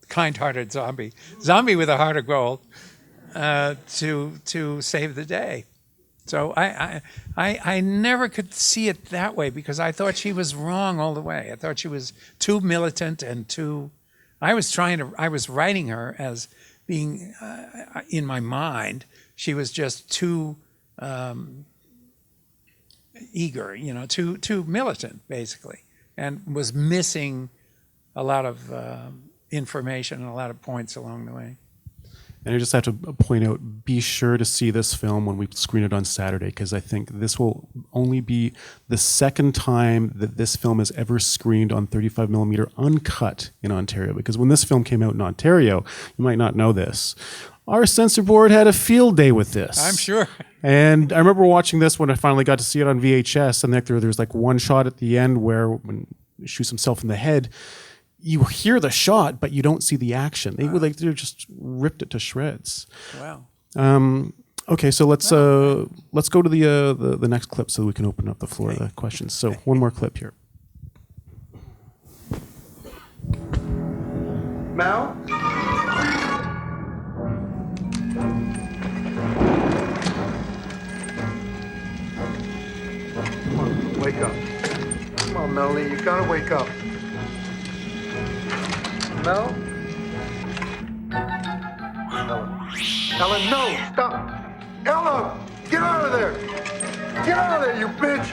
kind-hearted zombie with a heart of gold, to save the day. So I never could see it that way because I thought she was wrong all the way. I thought she was too militant and too. I was writing her as being in my mind. She was just too eager, too militant, basically, and was missing a lot of information and a lot of points along the way. And I just have to point out, be sure to see this film when we screen it on Saturday, because I think this will only be the second time that this film is ever screened on 35mm uncut in Ontario. Because when this film came out in Ontario, you might not know this, our censor board had a field day with this. I'm sure. And I remember watching this when I finally got to see it on VHS, and there's one shot at the end where when he shoots himself in the head, you hear the shot, but you don't see the action. They they just ripped it to shreds. Wow. Okay, so let's go to the next clip so that we can open up the floor to the questions. So one more clip here. Mel? Come on, wake up. Come on, Melanie, you gotta wake up. Mel? Ellen, no, stop. Ella, get out of there. Get out of there, you bitch.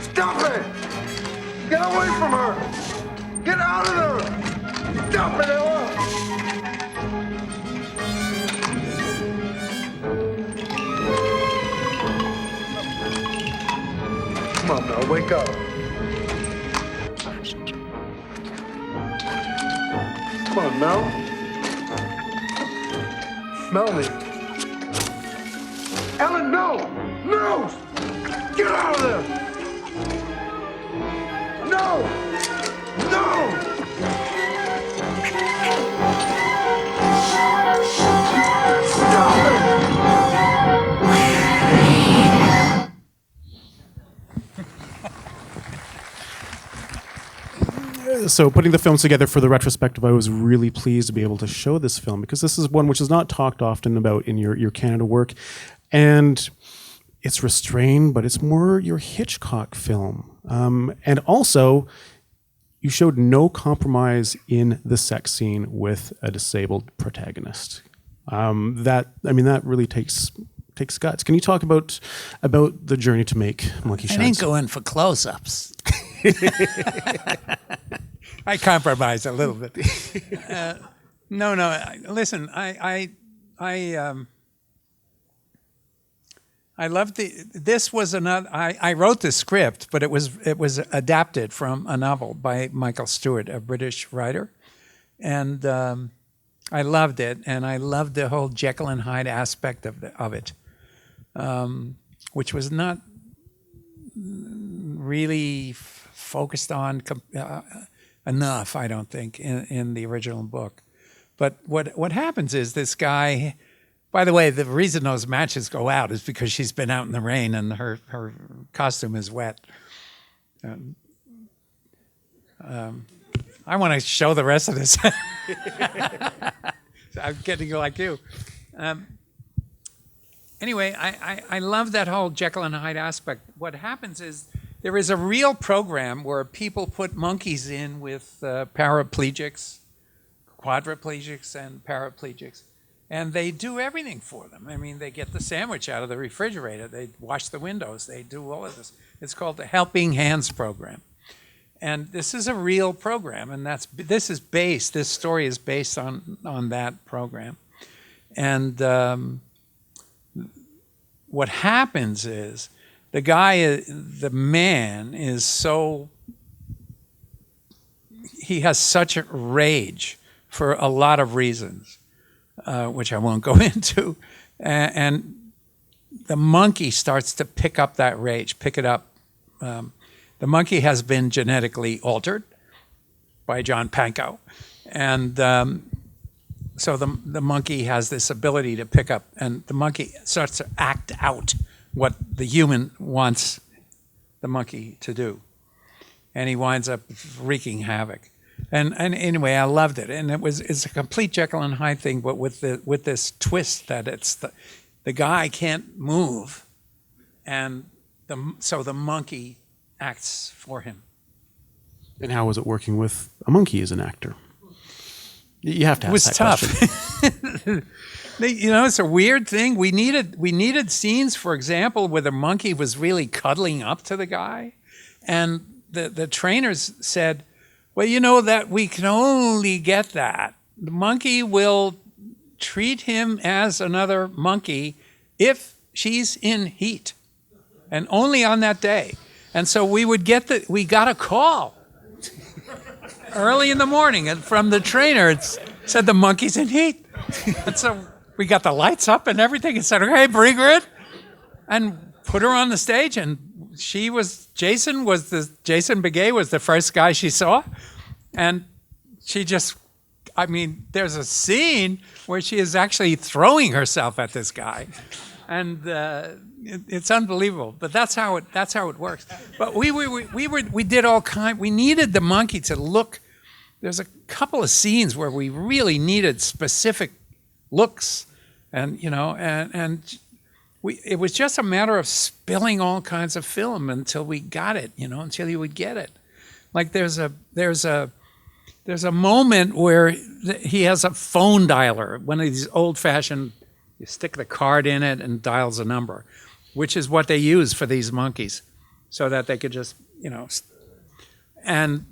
Stop it. Get away from her. Get out of there. Stop it, Ella. Come on, Mel, wake up. Come on, Mel. smell me. Ellen, no! No! Get out of there! No! No! Stop So putting the films together for the retrospective, I was really pleased to be able to show this film because this is one which is not talked often about in your Canada work. And it's restrained, but it's more your Hitchcock film. And also, you showed no compromise in the sex scene with a disabled protagonist. That really takes guts. Can you talk about the journey to make Monkey Shines? I didn't go in for close-ups. I compromised a little bit. No. Listen, I loved this was another. I wrote the script, but it was adapted from a novel by Michael Stewart, a British writer, and I loved it, and I loved the whole Jekyll and Hyde aspect of it, which was not really focused on enough, I don't think, in the original book. But what happens is this guy. By the way, the reason those matches go out is because she's been out in the rain and her costume is wet. I want to show the rest of this. I'm getting like you. Anyway, I love that whole Jekyll and Hyde aspect. What happens is there is a real program where people put monkeys in with paraplegics, quadriplegics, and paraplegics. And they do everything for them. I mean, they get the sandwich out of the refrigerator. They wash the windows. They do all of this. It's called the Helping Hands Program. And this is a real program. And this story is based on that program. And what happens is the man is he has such a rage for a lot of reasons. Which I won't go into, and the monkey starts to pick up that rage, pick it up. The monkey has been genetically altered by John Pankow, and so the monkey has this ability to pick up, and the monkey starts to act out what the human wants the monkey to do, and he winds up wreaking havoc. And anyway, I loved it, and it's a complete Jekyll and Hyde thing, but with this twist that it's the guy can't move, and so the monkey acts for him. And how was it working with a monkey as an actor? You have to ask that question. It's a weird thing. We needed scenes, for example, where the monkey was really cuddling up to the guy, and the trainers said, well, that we can only get that. The monkey will treat him as another monkey if she's in heat, and only on that day. And so we got a call early in the morning, and from the trainer, it said the monkey's in heat. And so we got the lights up and everything, and said, okay, bring her in, and put her on the stage, and Jason Begay was the first guy she saw, and she just, there's a scene where she is actually throwing herself at this guy, and it's unbelievable. But that's how it works. But we did all kind. We needed the monkey to look. There's a couple of scenes where we really needed specific looks, and it was just a matter of spilling all kinds of film until we got it, until you would get it. Like there's a moment where he has a phone dialer, one of these old-fashioned, you stick the card in it and dials a number, which is what they use for these monkeys, so that they could just, and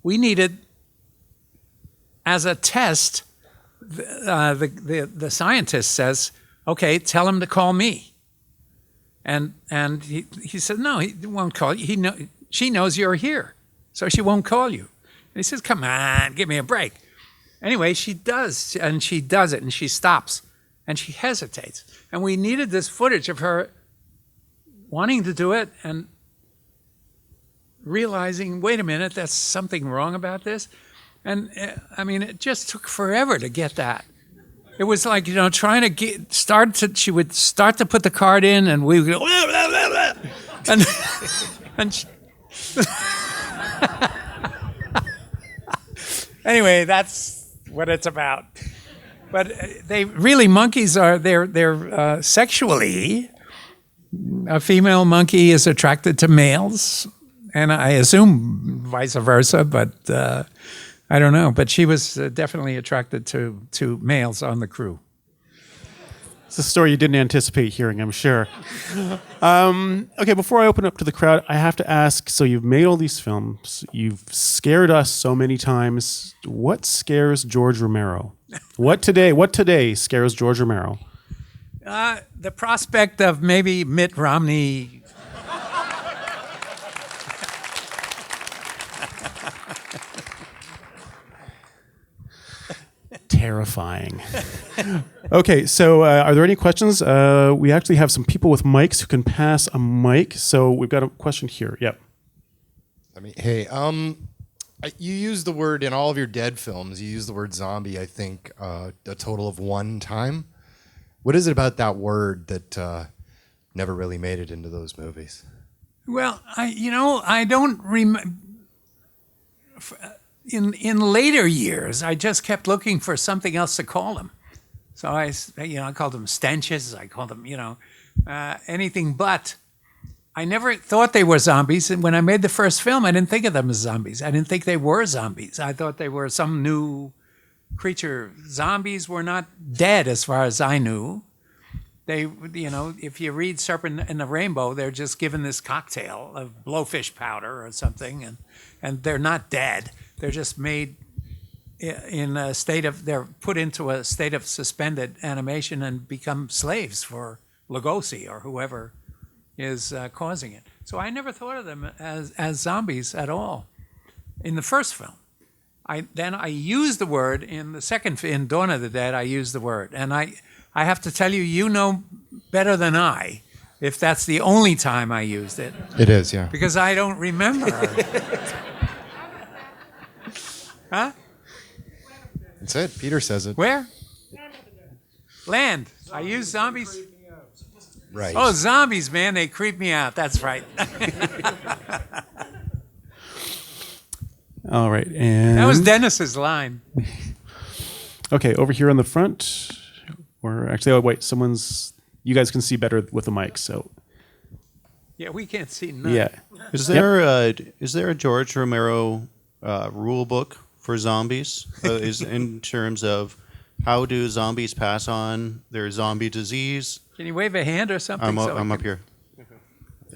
we needed, as a test, the scientist says, okay, tell him to call me. And he said, no, he won't call you. She knows you're here, so she won't call you. And he says, come on, give me a break. Anyway, she does, and she does it, and she stops, and she hesitates. And we needed this footage of her wanting to do it and realizing, wait a minute, there's something wrong about this. And I mean, it just took forever to get that. It was like, trying to she would start to put the card in, and we would go, blah, blah, blah, blah. And anyway, that's what it's about. But monkeys are, they're sexually, a female monkey is attracted to males, and I assume vice versa, but I don't know. But she was definitely attracted to males on the crew. It's a story you didn't anticipate hearing, I'm sure. Okay, before I open up to the crowd, I have to ask, so you've made all these films, you've scared us so many times. What scares George Romero? What today scares George Romero? The prospect of maybe Mitt Romney terrifying. Okay, so are there any questions? We actually have some people with mics who can pass a mic. So we've got a question here. Yep. Hey, you use the word in all of your Dead films. You use the word zombie, I think, a total of 1 time. What is it about that word that never really made it into those movies? Well, I don't remember. In later years, I just kept looking for something else to call them. So I called them stenches. I called them, anything but. I never thought they were zombies. And when I made the first film, I didn't think of them as zombies. I didn't think they were zombies. I thought they were some new creature. Zombies were not dead as far as I knew. They, if you read Serpent and the Rainbow, they're just given this cocktail of blowfish powder or something, and they're not dead. They're just made in a state of, they're put into a state of suspended animation and become slaves for Lugosi or whoever is causing it. So I never thought of them as zombies at all in the first film. Then I used the word in the second, in Dawn of the Dead, I used the word. And I have to tell you, you know better than I if that's the only time I used it. It is, yeah. Because I don't remember. Huh? That's it. Peter says it. Where? Land. I use zombies. Right. Oh, zombies, man, they creep me out. That's right. All right, and that was Dennis's line. Okay, over here on the front. Or actually, oh wait, you guys can see better with the mic, so. Yeah, we can't see none. Yeah. Is there a George Romero rule book for zombies? Is in terms of how do zombies pass on their zombie disease? Can you wave a hand or something? I'm up here.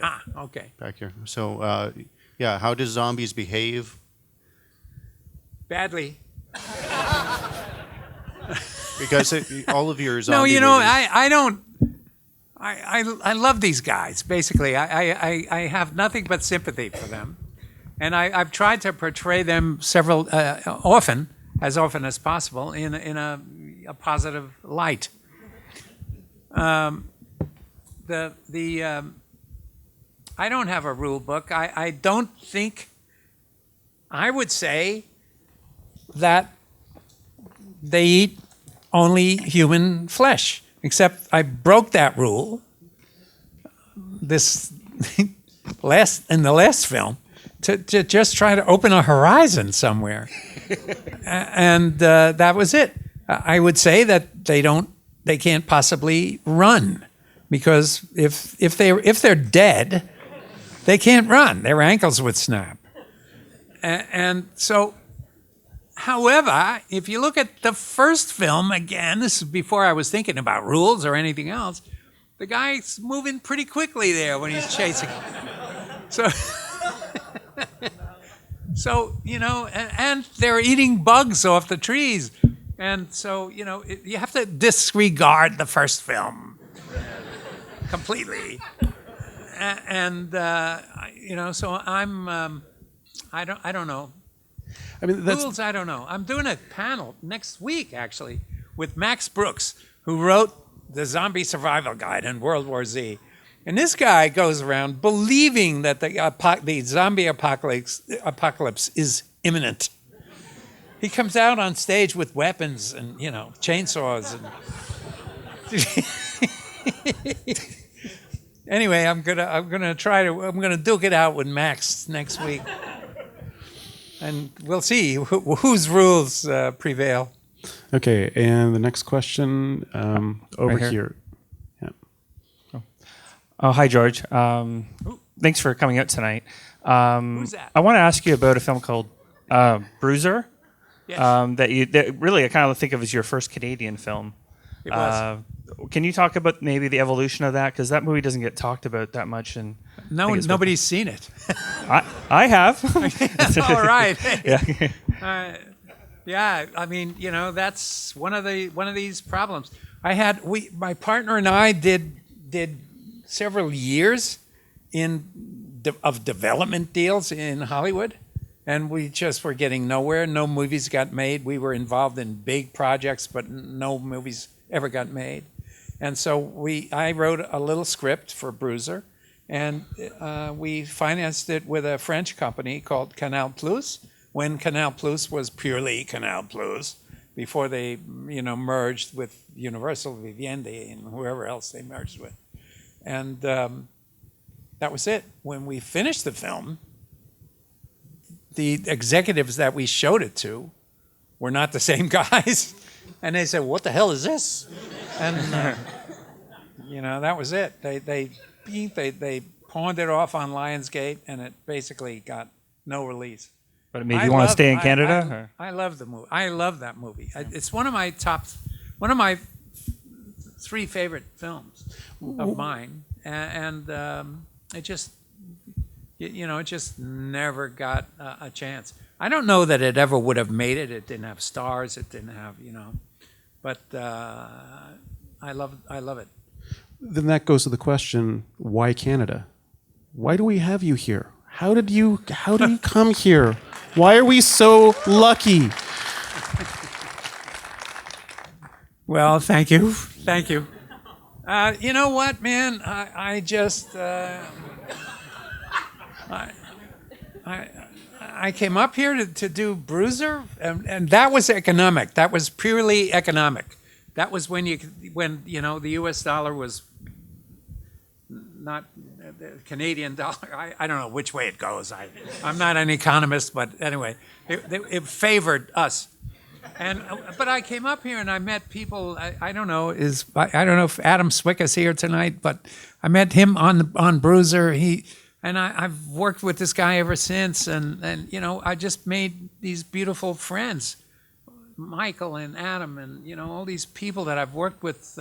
Ah, okay. Back here. So, yeah, how do zombies behave? Badly. Because all of your zombie No, movies, I don't. I love these guys. Basically, I have nothing but sympathy for them, and I've tried to portray them often as possible in a positive light. I don't have a rule book. I don't think. I would say that they eat only human flesh, except I broke that rule in the last film to just try to open a horizon somewhere. And that was it. I would say that they can't possibly run, because if they're dead, they can't run. Their ankles would snap. And so, however, if you look at the first film, again, this is before I was thinking about rules or anything else, the guy's moving pretty quickly there when he's chasing. So, and they're eating bugs off the trees. And so, you have to disregard the first film completely. And, so I don't know. I mean, that's Rules, I don't know. I'm doing a panel next week, actually, with Max Brooks, who wrote the Zombie Survival Guide in World War Z. And this guy goes around believing that the zombie apocalypse is imminent. He comes out on stage with weapons and, chainsaws. And anyway, I'm gonna duke it out with Max next week, and we'll see whose rules prevail. Okay, and the next question over Right here. Yeah. Oh, hi, George. Thanks for coming out tonight. Who's that? I want to ask you about a film called Bruiser. Yes. That really I kind of think of as your first Canadian film. It was. Can you talk about maybe the evolution of that? Because that movie doesn't get talked about that much. And Nobody's seen it. I have. All right. Yeah. Yeah. I mean, that's one of these problems. My partner and I did several years of development deals in Hollywood, and we just were getting nowhere. No movies got made. We were involved in big projects, but no movies ever got made. And so I wrote a little script for Bruiser, and we financed it with a French company called Canal Plus, when Canal Plus was purely Canal Plus, before they merged with Universal, Vivendi, and whoever else they merged with. And that was it. When we finished the film, the executives that we showed it to were not the same guys. And they said, "What the hell is this?" And that was it. They pawned it off on Lionsgate, and it basically got no release. But it made you want to stay in Canada? I love the movie. I love that movie. It's one of my 3 favorite films of mine, and it just never got a chance. I don't know that it ever would have made it. It didn't have stars. It didn't have, but I love it. Then that goes to the question: why Canada? Why do we have you here? How did you come here? Why are we so lucky? Well, thank you. You know what, man? I just I came up here to do Bruiser, and that was economic. That was purely economic. That was when the U.S. dollar was not the Canadian dollar. I don't know which way it goes. I'm not an economist, but anyway, it favored us. But I came up here and I met people. I don't know if Adam Swicka's here tonight, but I met him on Bruiser. I've worked with this guy ever since, and I just made these beautiful friends, Michael and Adam, and all these people that I've worked with.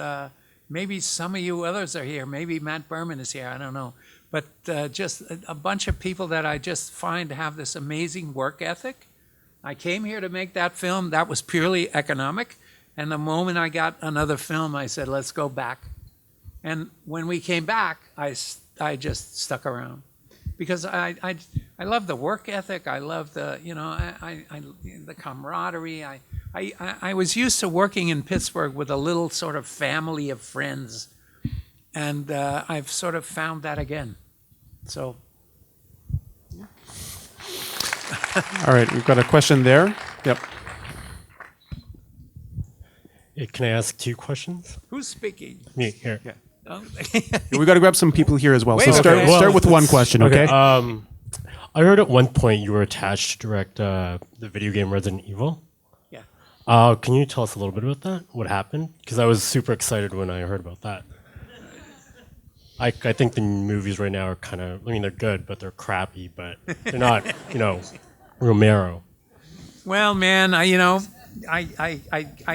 Maybe some of you others are here. Maybe Matt Berman is here. I don't know, but just a bunch of people that I just find have this amazing work ethic. I came here to make that film. That was purely economic, and the moment I got another film, I said, "Let's go back." And when we came back, I just stuck around. Because I love the work ethic. I love the the camaraderie. I was used to working in Pittsburgh with a little sort of family of friends, and I've sort of found that again. So, all right, we've got a question there. Yep. Can I ask 2 questions? Who's speaking? Me here. Yeah. We got to grab some people here as well. Wait, so start with one question, okay? I heard at one point you were attached to direct the video game Resident Evil. Yeah. Can you tell us a little bit about that? What happened? Because I was super excited when I heard about that. I think the movies right now are kind of, they're good, but they're crappy, but they're not, Romero. Well, man, I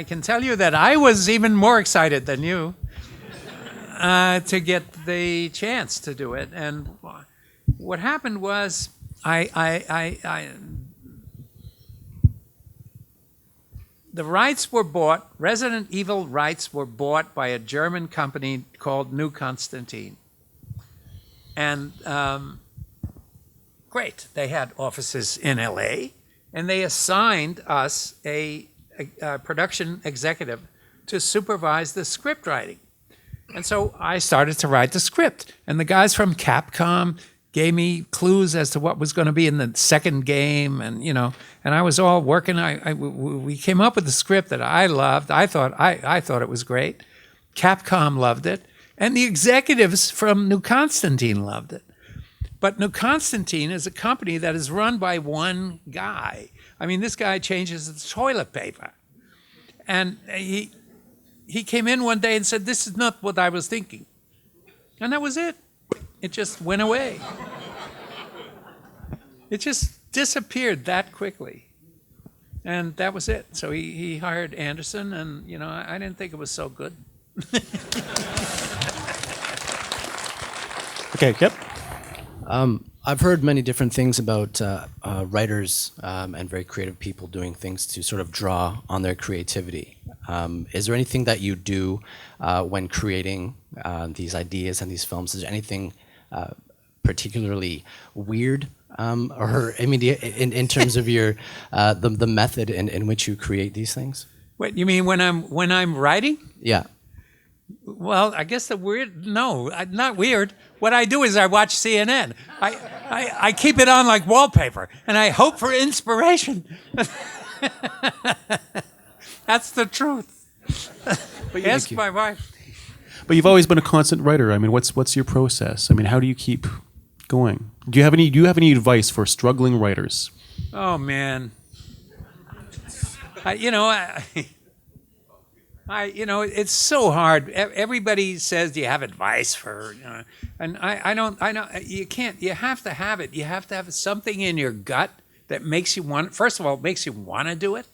can tell you that I was even more excited than you. To get the chance to do it, and what happened was the rights were bought. Resident Evil rights were bought by a German company called New Constantine, and great, they had offices in L.A. and they assigned us a production executive to supervise the script writing. And so I started to write the script, and the guys from Capcom gave me clues as to what was going to be in the second game, and and I was all working. We came up with the script that I loved. I thought it was great. Capcom loved it, and the executives from New Constantine loved it. But New Constantine is a company that is run by one guy. I mean, this guy changes the toilet paper, and he came in one day and said, "This is not what I was thinking," and that was it. It just went away. It just disappeared that quickly. And that was it. So he hired Anderson, and I didn't think it was so good. Okay, yep. I've heard many different things about writers and very creative people doing things to sort of draw on their creativity. Is there anything that you do when creating these ideas and these films? Is there anything particularly weird, or I mean, in terms of your the method in which you create these things? What you mean when I'm writing? Yeah. Well, I guess not weird. What I do is I watch CNN. I keep it on like wallpaper, and I hope for inspiration. That's the truth. Ask my wife. But you've always been a constant writer. I mean, what's your process? I mean, how do you keep going? Do you have any advice for struggling writers? Oh man, it's so hard. Everybody says, "Do you have advice for?" And I don't. You can't. You have to have it. You have to have something in your gut that makes you want. First of all, makes you want to do it,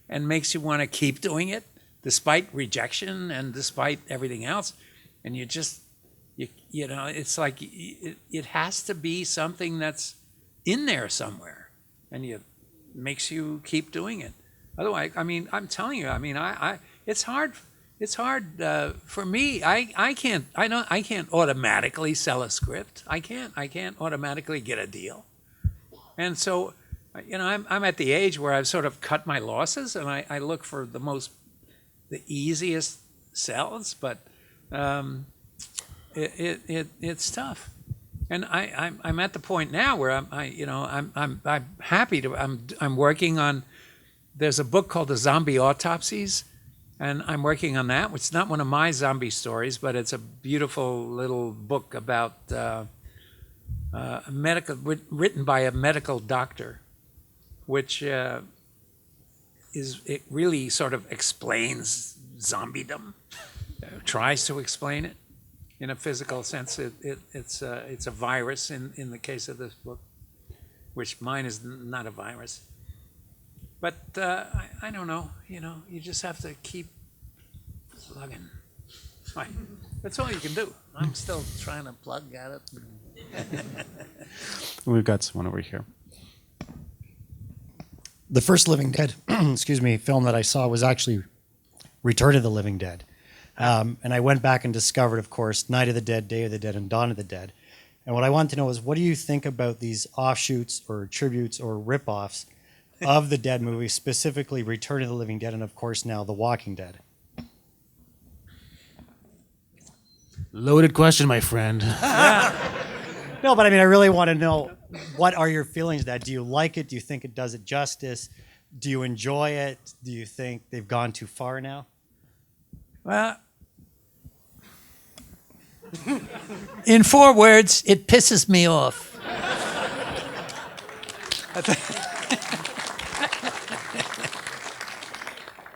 and makes you want to keep doing it, despite rejection and despite everything else. And you just, it's like it has to be something that's in there somewhere, and it makes you keep doing it. Otherwise, I mean, I'm telling you, I mean, it's hard. It's hard for me. I can't automatically sell a script. I can't automatically get a deal. And so, I'm at the age where I've sort of cut my losses, and I look for the easiest sells. But it's tough. And I'm at the point now where I'm happy to. I'm working on. There's a book called The Zombie Autopsies, and I'm working on that, which is not one of my zombie stories, but it's a beautiful little book about written by a medical doctor, which it really sort of explains zombiedom, tries to explain it in a physical sense. It's a virus in the case of this book, which mine is not a virus. But I don't know, you just have to keep plugging. Right. That's all you can do. I'm still trying to plug at it. We've got someone over here. The first Living Dead, film that I saw was actually Return of the Living Dead. And I went back and discovered, of course, Night of the Dead, Day of the Dead, and Dawn of the Dead. And what I wanted to know is, what do you think about these offshoots or tributes or rip-offs of the Dead movies, specifically Return of the Living Dead and, of course, now The Walking Dead? Loaded question, my friend. No, but I mean, I really want to know, what are your feelings of that? Do you like it? Do you think it does it justice? Do you enjoy it? Do you think they've gone too far now? Well, in 4 words, it pisses me off.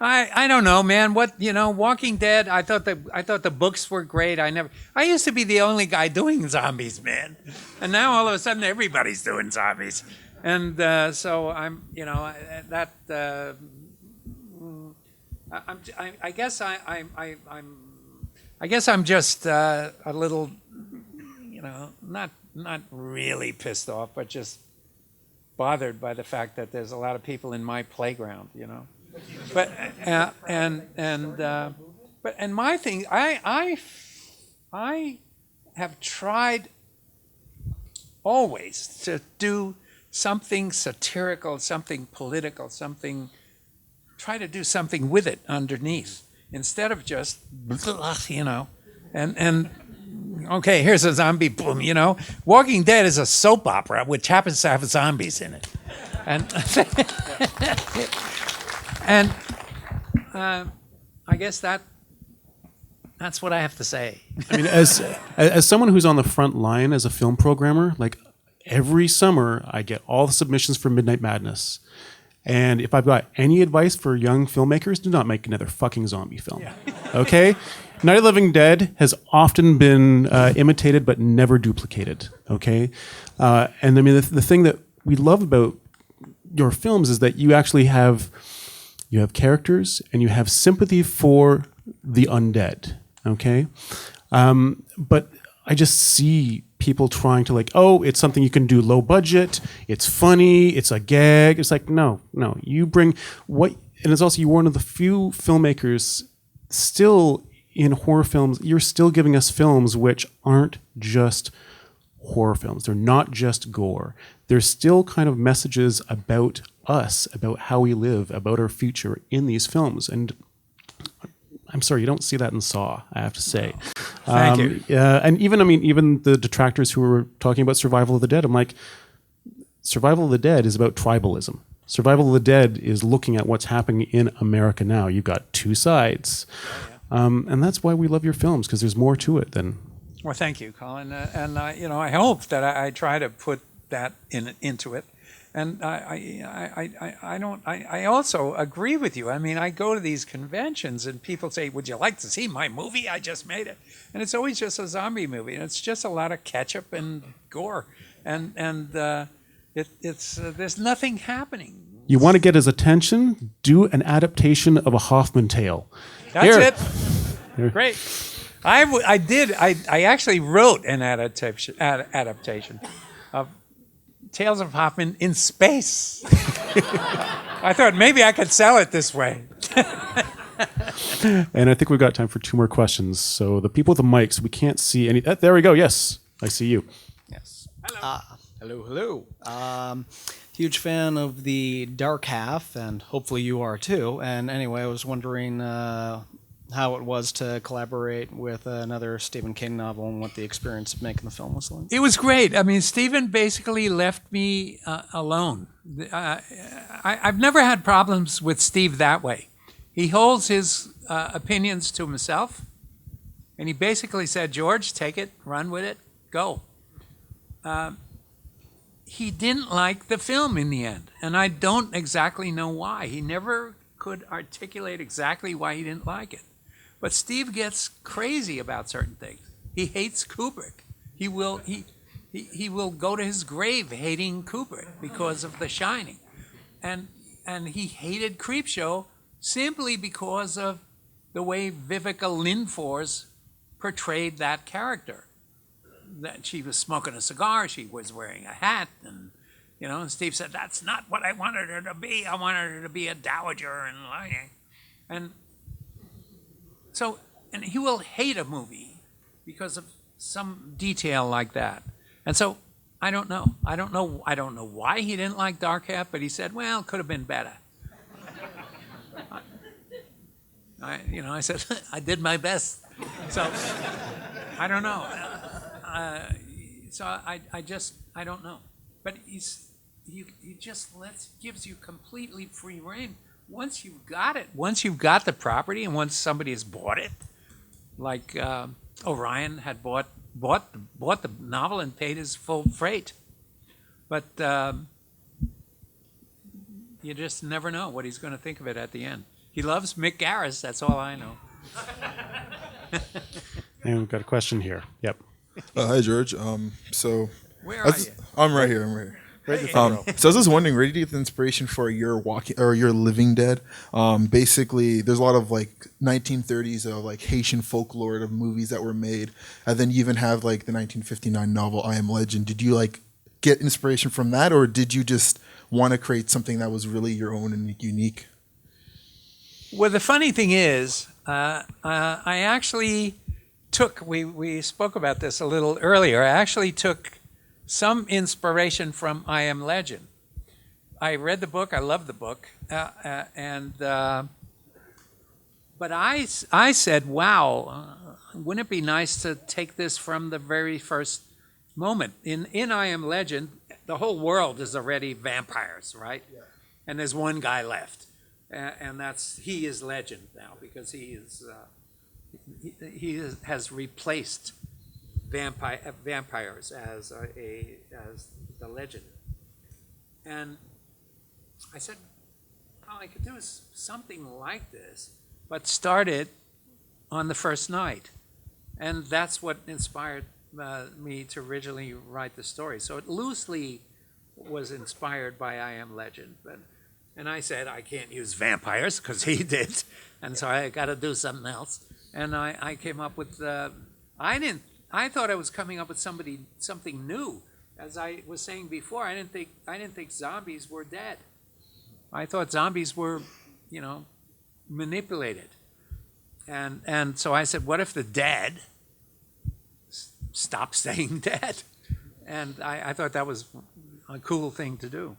I don't know, man. Walking Dead. I thought the books were great. I used to be the only guy doing zombies, man, and now all of a sudden everybody's doing zombies, and so I'm, that. I guess I'm just a little, not really pissed off, but just bothered by the fact that there's a lot of people in my playground, But my thing, I have tried always to do something satirical, something political, something. Try to do something with it underneath instead of just, and okay, here's a zombie, boom, Walking Dead is a soap opera which happens to have zombies in it, and and I guess that's what I have to say. I mean, as someone who's on the front line as a film programmer, like every summer I get all the submissions for Midnight Madness. And if I've got any advice for young filmmakers, do not make another fucking zombie film. Yeah. Okay? Night of the Living Dead has often been imitated but never duplicated. Okay? And I mean, the thing that we love about your films is that you actually have characters and you have sympathy for the undead. Okay? But I just see people trying to it's something you can do low budget, it's funny, it's a gag. It's like, no, you bring what, and it's also, you're one of the few filmmakers still in horror films, you're still giving us films which aren't just horror films. They're not just gore. There's still kind of messages about us, about how we live, about our future in these films. And I'm sorry, you don't see that in Saw, I have to say. Thank you. And even the detractors who were talking about Survival of the Dead, I'm like, Survival of the Dead is about tribalism. Survival of the Dead is looking at what's happening in America now. You've got two sides. And that's why we love your films, because there's more to it than... Well, thank you, Colin. And I hope that I try to put that into it. And I also agree with you. I mean, I go to these conventions and people say, "Would you like to see my movie? I just made it," and it's always just a zombie movie, and it's just a lot of ketchup and gore, and there's nothing happening. You want to get his attention? Do an adaptation of a Hoffman tale. That's Here. it. Great. I actually wrote an adaptation of Tales of Hoffman in space. I thought maybe I could sell it this way. And I think we've got time for two more questions. So the people with the mics, we can't see any. There we go. Yes, I see you. Yes. Hello. Huge fan of the Dark Half, and hopefully you are too. And anyway, I was wondering how it was to collaborate with another Stephen King novel and what the experience of making the film was like. It was great. I mean, Stephen basically left me alone. I've never had problems with Steve that way. He holds his opinions to himself, and he basically said, "George, take it, run with it, go." He didn't like the film in the end, and I don't exactly know why. He never could articulate exactly why he didn't like it. But Steve gets crazy about certain things. He hates Kubrick. He will go to his grave hating Kubrick because of The Shining. And he hated Creepshow simply because of the way Vivica Lindfors portrayed that character. That she was smoking a cigar, she was wearing a hat, and and Steve said, "That's not what I wanted her to be. I wanted her to be a dowager and lying." And he will hate a movie because of some detail like that. And so I don't know why he didn't like Dark Half, but he said, "Well, it could have been better." I said, "I did my best." So I don't know. I don't know. But he just gives you completely free rein. Once you've got it, once you've got the property, and once somebody has bought it, like Orion had bought the novel and paid his full freight. But you just never know what he's going to think of it at the end. He loves Mick Garris, that's all I know. And we've got a question here. Yep. Hi, George. So where are you? I'm right here. Hey, So I was just wondering, where did you get the inspiration for your Living Dead? Basically, there's a lot of 1930s of Haitian folklore of movies that were made, and then you even have the 1959 novel I Am Legend. Did you get inspiration from that, or did you just want to create something that was really your own and unique? Well, the funny thing is, I actually took. We spoke about this a little earlier. I actually took some inspiration from I Am Legend. I read the book. I love the book, but I said, "Wow, wouldn't it be nice to take this from the very first moment?" In I Am Legend, the whole world is already vampires, right? Yeah. And there's one guy left, and he is Legend now because he has replaced vampires as the Legend. And I said, all I could do is something like this, but start it on the first night. And that's what inspired me to originally write the story. So it loosely was inspired by I Am Legend. And I said, I can't use vampires, because he did. And so I got to do something else. And I came up with, I thought I was coming up with something new. As I was saying before, I didn't think zombies were dead. I thought zombies were, manipulated. And so I said, what if the dead stop staying dead? And I thought that was a cool thing to do.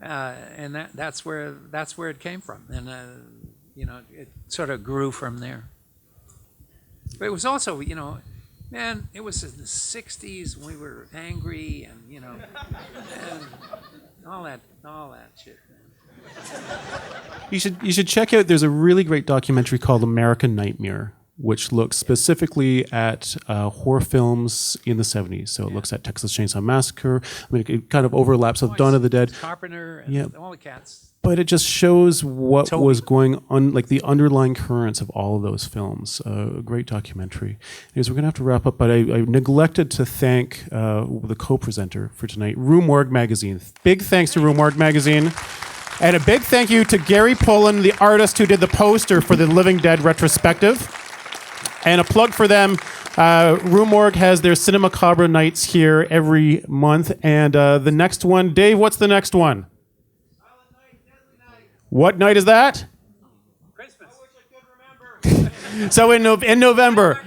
And that's where it came from. And it sort of grew from there. But it was also, man, it was in the 60s when we were angry and, and all that shit. You should check out. There's a really great documentary called American Nightmare, which looks specifically at horror films in the 70s. So it looks at Texas Chainsaw Massacre. I mean, it kind of overlaps with Dawn of the Dead. Carpenter and all the cats. But it just shows what was going on, like the underlying currents of all of those films. A great documentary. Anyways, we're going to have to wrap up, but I neglected to thank the co-presenter for tonight, Rue Morgue Magazine. Big thanks to Rue Morgue Magazine. And a big thank you to Gary Pullen, the artist who did the poster for the Living Dead retrospective. And a plug for them, Rue Morgue has their Cinema Macabre nights here every month. And the next one, Dave, what's the next one? What night is that? Christmas. So in November,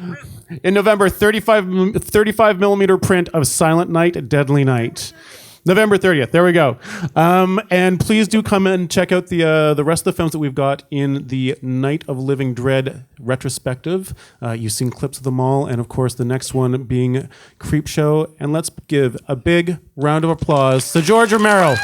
35 millimeter print of Silent Night, Deadly Night. November 30th. There we go. And please do come and check out the rest of the films that we've got in the Night of Living Dread retrospective. You've seen clips of them all, and of course the next one being Creepshow. And let's give a big round of applause to George Romero.